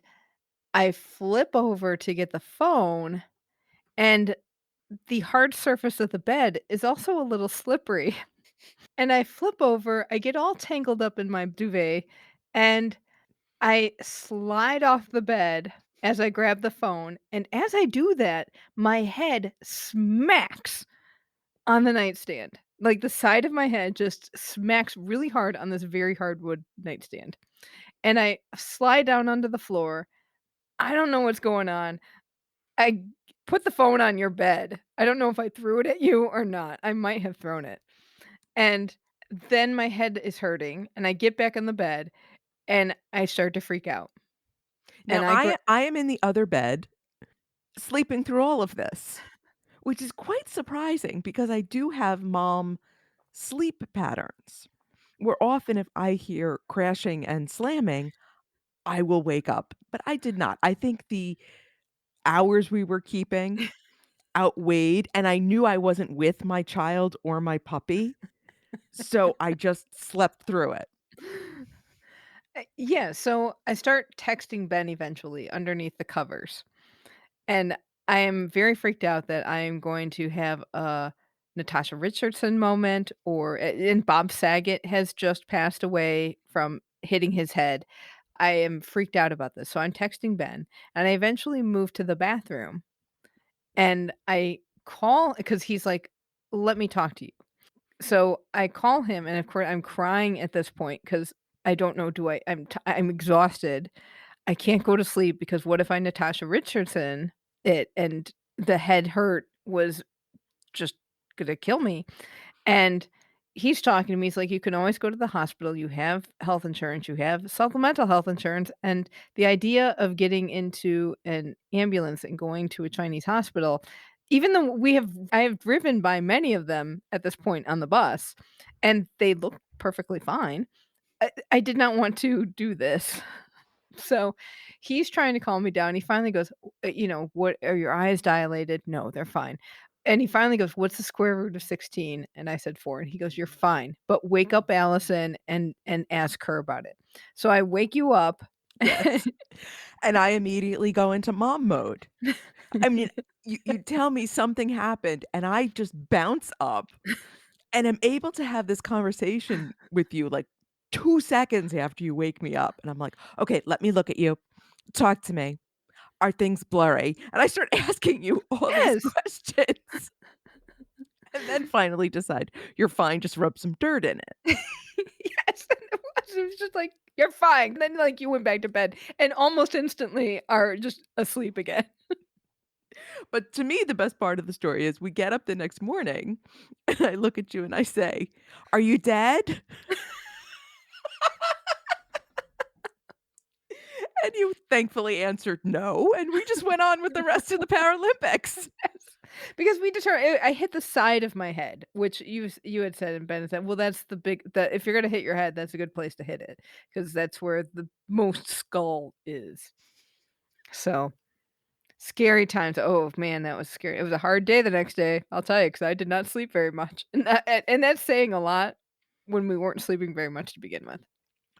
I flip over to get the phone, and the hard surface of the bed is also a little slippery. And I flip over, I get all tangled up in my duvet, and I slide off the bed as I grab the phone, and as I do that, my head smacks on the nightstand. Like, the side of my head just smacks really hard on this very hardwood nightstand, and I slide down onto the floor. I don't know what's going on. I put the phone on your bed. I don't know if I threw it at you or not. I might have thrown it. And then my head is hurting, and I get back on the bed, and I start to freak out. And Now I am in the other bed sleeping through all of this, which is quite surprising because I do have mom sleep patterns, where often if I hear crashing and slamming, I will wake up, but I did not. I think the hours we were keeping outweighed, and I knew I wasn't with my child or my puppy, so I just slept through it. Yeah, so I start texting Ben eventually underneath the covers, and I am very freaked out that I am going to have a Natasha Richardson moment, and Bob Saget has just passed away from hitting his head. I am freaked out about this, so I'm texting Ben, and I eventually move to the bathroom, and I call because he's like, "Let me talk to you." So I call him, and of course, I'm crying at this point because I don't know, I'm exhausted. I can't go to sleep because what if I Natasha Richardson it and the head hurt was just gonna kill me? And he's talking to me, he's like, "You can always go to the hospital, you have health insurance, you have supplemental health insurance," and the idea of getting into an ambulance and going to a Chinese hospital, even though I have driven by many of them at this point on the bus, and they look perfectly fine. I did not want to do this. So, he's trying to calm me down. He finally goes, "What are your eyes dilated?" "No, they're fine." And he finally goes, "What's the square root of 16?" And I said, 4. And he goes, "You're fine, but wake up Alison and ask her about it." So I wake you up. Yes, and I immediately go into mom mode. I mean, you tell me something happened, and I just bounce up and am able to have this conversation with you, like, 2 seconds after you wake me up, and I'm like, "Okay, let me look at you. Talk to me. Are things blurry?" And I start asking you all these Yes. questions, and then finally decide, "You're fine, just rub some dirt in it." Yes, and it was just like, "You're fine." Then, like, you went back to bed and almost instantly are just asleep again. But to me, the best part of the story is we get up the next morning, and I look at you and I say, "Are you dead?" And you thankfully answered, "No," and we just went on with the rest of the Paralympics. Yes, because we determined I hit the side of my head, which you had said and Ben said, "Well, that's the if you're gonna hit your head, that's a good place to hit it because that's where the most skull is." So, scary times. Oh, man, that was scary. It was a hard day the next day, I'll tell you, because I did not sleep very much, and that's saying a lot when we weren't sleeping very much to begin with.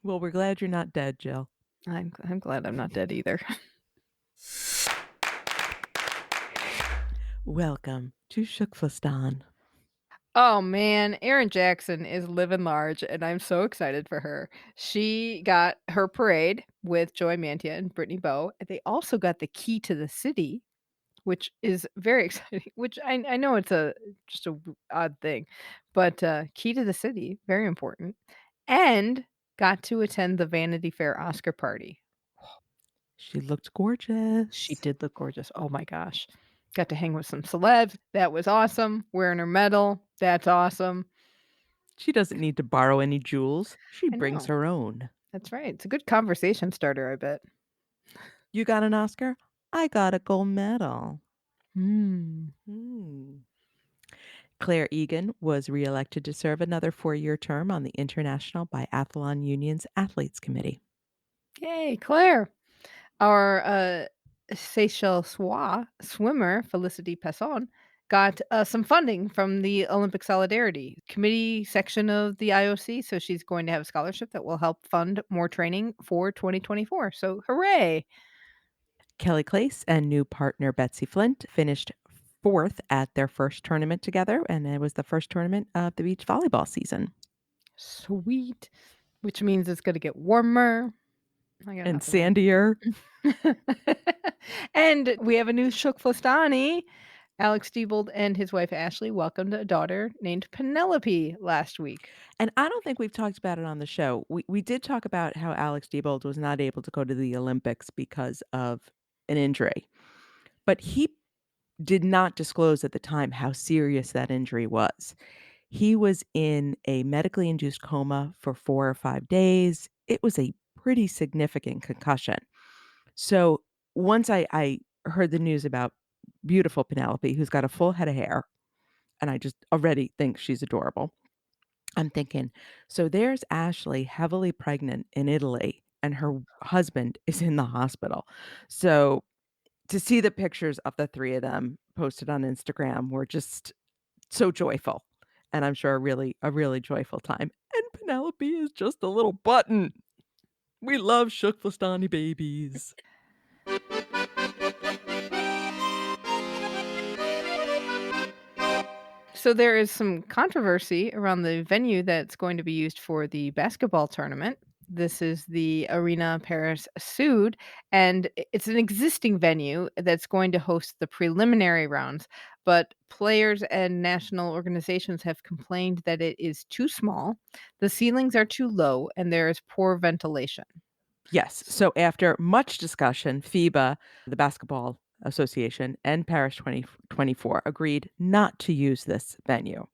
Well, we're glad you're not dead, Jill. I'm glad I'm not dead either. Welcome to Superfan. Oh man, Erin Jackson is living large, and I'm so excited for her. She got her parade with Joy Mantia and Brittany Bowe. They also got the key to the city, which is very exciting. Which I know it's a just a odd thing, but key to the city, very important. And got to attend the Vanity Fair Oscar party. She looked She gorgeous. did look gorgeous. Oh my gosh. Got to hang with some celebs. That was awesome. Wearing her medal. That's awesome. She doesn't need to borrow any jewels. She I brings know. her own. That's right. It's a good conversation starter, I bet. You got an Oscar? I got a gold medal. Mm. Hmm. Clare Egan was reelected to serve another 4-year term on the International Biathlon Union's Athletes Committee. Yay, Claire. Our Seychelles swimmer, Felicity Passon, got some funding from the Olympic Solidarity Committee section of the IOC. So she's going to have a scholarship that will help fund more training for 2024. So hooray! Kelly Claes and new partner Betsy Flint finished fourth at their first tournament together, and it was the first tournament of the beach volleyball season. Sweet. Which means it's going to get warmer. I got And nothing else. sandier. And we have a new Shukflastani. Alex Diebold and his wife Ashley welcomed a daughter named Penelope last week. And I don't think we've talked about it on the show. We did talk about how Alex Diebold was not able to go to the Olympics because of an injury. But he did not disclose at the time how serious that injury was. He was in a medically induced coma for 4 or 5 days. It was a pretty significant concussion. So once I heard the news about beautiful Penelope, who's got a full head of hair, and I just already think she's adorable, I'm thinking, so there's Ashley heavily pregnant in Italy, and her husband is in the hospital. So to see the pictures of the 3 of them posted on Instagram were just so joyful, and I'm sure a really joyful time. And Penelope is just a little button. We love Shukflastani babies. So there is some controversy around the venue that's going to be used for the basketball tournament. This is the Arena Paris Sud, and it's an existing venue that's going to host the preliminary rounds. But players and national organizations have complained that it is too small, the ceilings are too low, and there is poor ventilation. Yes. So after much discussion, FIBA, the Basketball Association, and Paris 2024 agreed not to use this venue.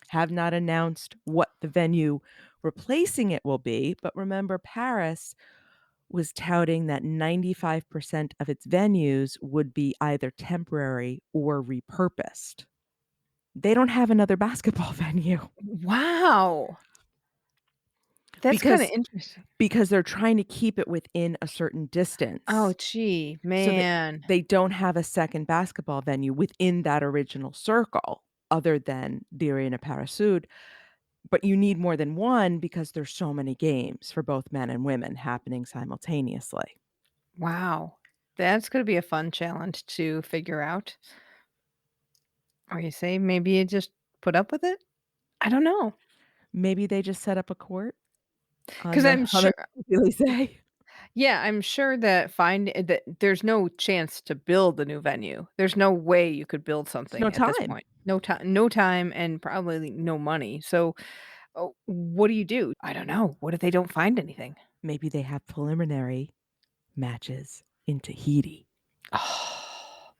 Have not announced what the venue replacing it will be, but remember, Paris was touting that 95% of its venues would be either temporary or repurposed. They don't have another basketball venue. Wow. That's kind of interesting. Because they're trying to keep it within a certain distance. Oh, gee, So man. they don't have a second basketball venue within that original circle other than the Arena Paris Sud. But you need more than one because there's so many games for both men and women happening simultaneously. Wow. That's gonna be a fun challenge to figure out. Or you say maybe you just put up with it? I don't know. Maybe they just set up a court on 'Cause the I'm on the sure Champs-Élysées. yeah, I'm sure that there's no chance to build a new venue. There's no way you could build There's no something at this time. point. No time, and probably no money. So, what do you do? I don't know. What if they don't find anything? Maybe they have preliminary matches in Tahiti. Oh,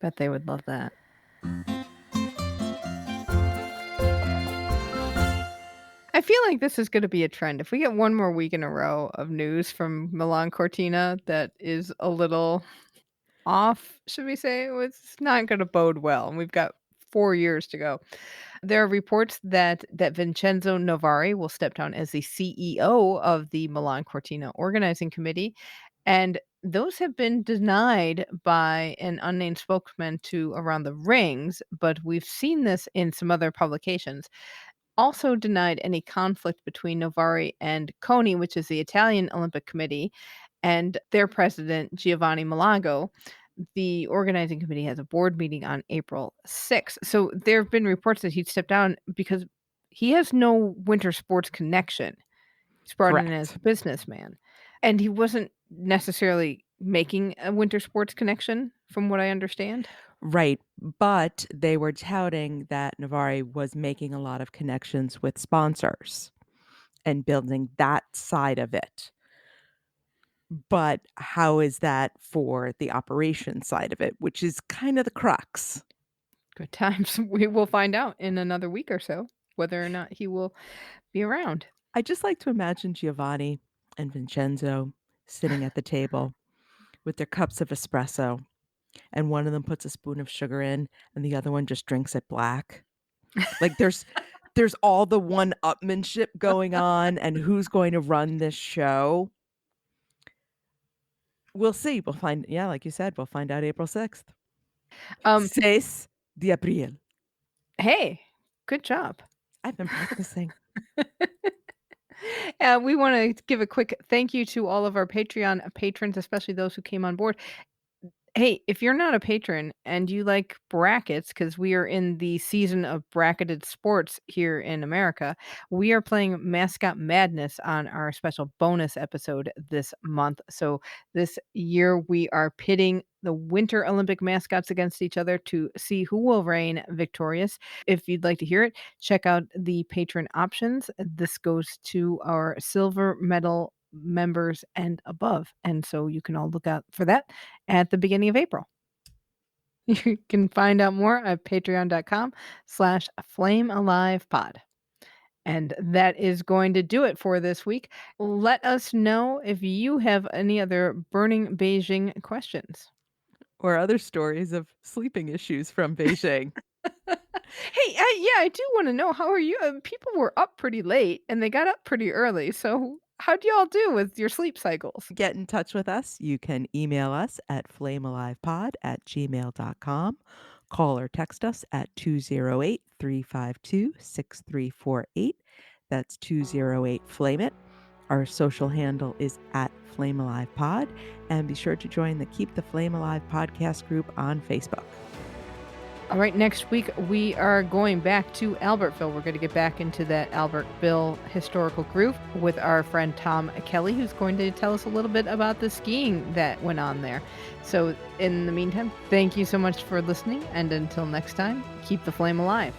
bet they would love that. I feel like this is gonna be a trend. If we get one more week in a row of news from Milan Cortina that is a little off, should we say, it's not gonna bode well, and we've got 4 years to go. There are reports that Vincenzo Novari will step down as the CEO of the Milan Cortina organizing committee, and those have been denied by an unnamed spokesman to Around the Rings, but we've seen this in some other publications. Also denied any conflict between Novari and CONI, which is the Italian Olympic Committee, and their president, Giovanni Malago. The organizing committee has a board meeting on April 6th. So there have been reports that he'd step down because he has no winter sports connection. He's brought in as a Correct. businessman. And he wasn't necessarily making a winter sports connection, from what I understand. Right, but they were touting that Navari was making a lot of connections with sponsors and building that side of it. But how is that for the operation side of it, which is kind of the crux? Good times. We will find out in another week or so whether or not he will be around. I just like to imagine Giovanni and Vincenzo sitting at the table with their cups of espresso, and one of them puts a spoon of sugar in and the other one just drinks it black. Like there's all the one-upmanship going on and who's going to run this show. We'll see. We'll find, yeah, like you said, we'll find out April 6th. Um, Says. d'April. Hey, good job. I've been practicing. We want to give a quick thank you to all of our Patreon patrons, especially those who came on board. Hey, if you're not a patron and you like brackets, because we are in the season of bracketed sports here in America, we are playing Mascot Madness on our special bonus episode this month. So this year we are pitting the Winter Olympic mascots against each other to see who will reign victorious. If you'd like to hear it, check out the patron options. This goes to our silver medal members and above. And so you can all look out for that at the beginning of April. You can find out more at patreon.com/flamealivepod. And that is going to do it for this week. Let us know if you have any other burning Beijing questions. Or other stories of sleeping issues from Beijing. Hey, I do want to know, how are you? People were up pretty late and they got up pretty early. So how do y'all do with your sleep cycles? Get in touch with us. You can email us at flamealivepod@gmail.com. Call or text us at 208-352-6348. That's 208-FLAME-IT. Our social handle is at FlameAlivePod. And be sure to join the Keep the Flame Alive podcast group on Facebook. All right, next week we are going back to Albertville. We're going to get back into that Albertville historical groove with our friend Tom Kelly, who's going to tell us a little bit about the skiing that went on there. So in the meantime, thank you so much for listening, and until next time, keep the flame alive.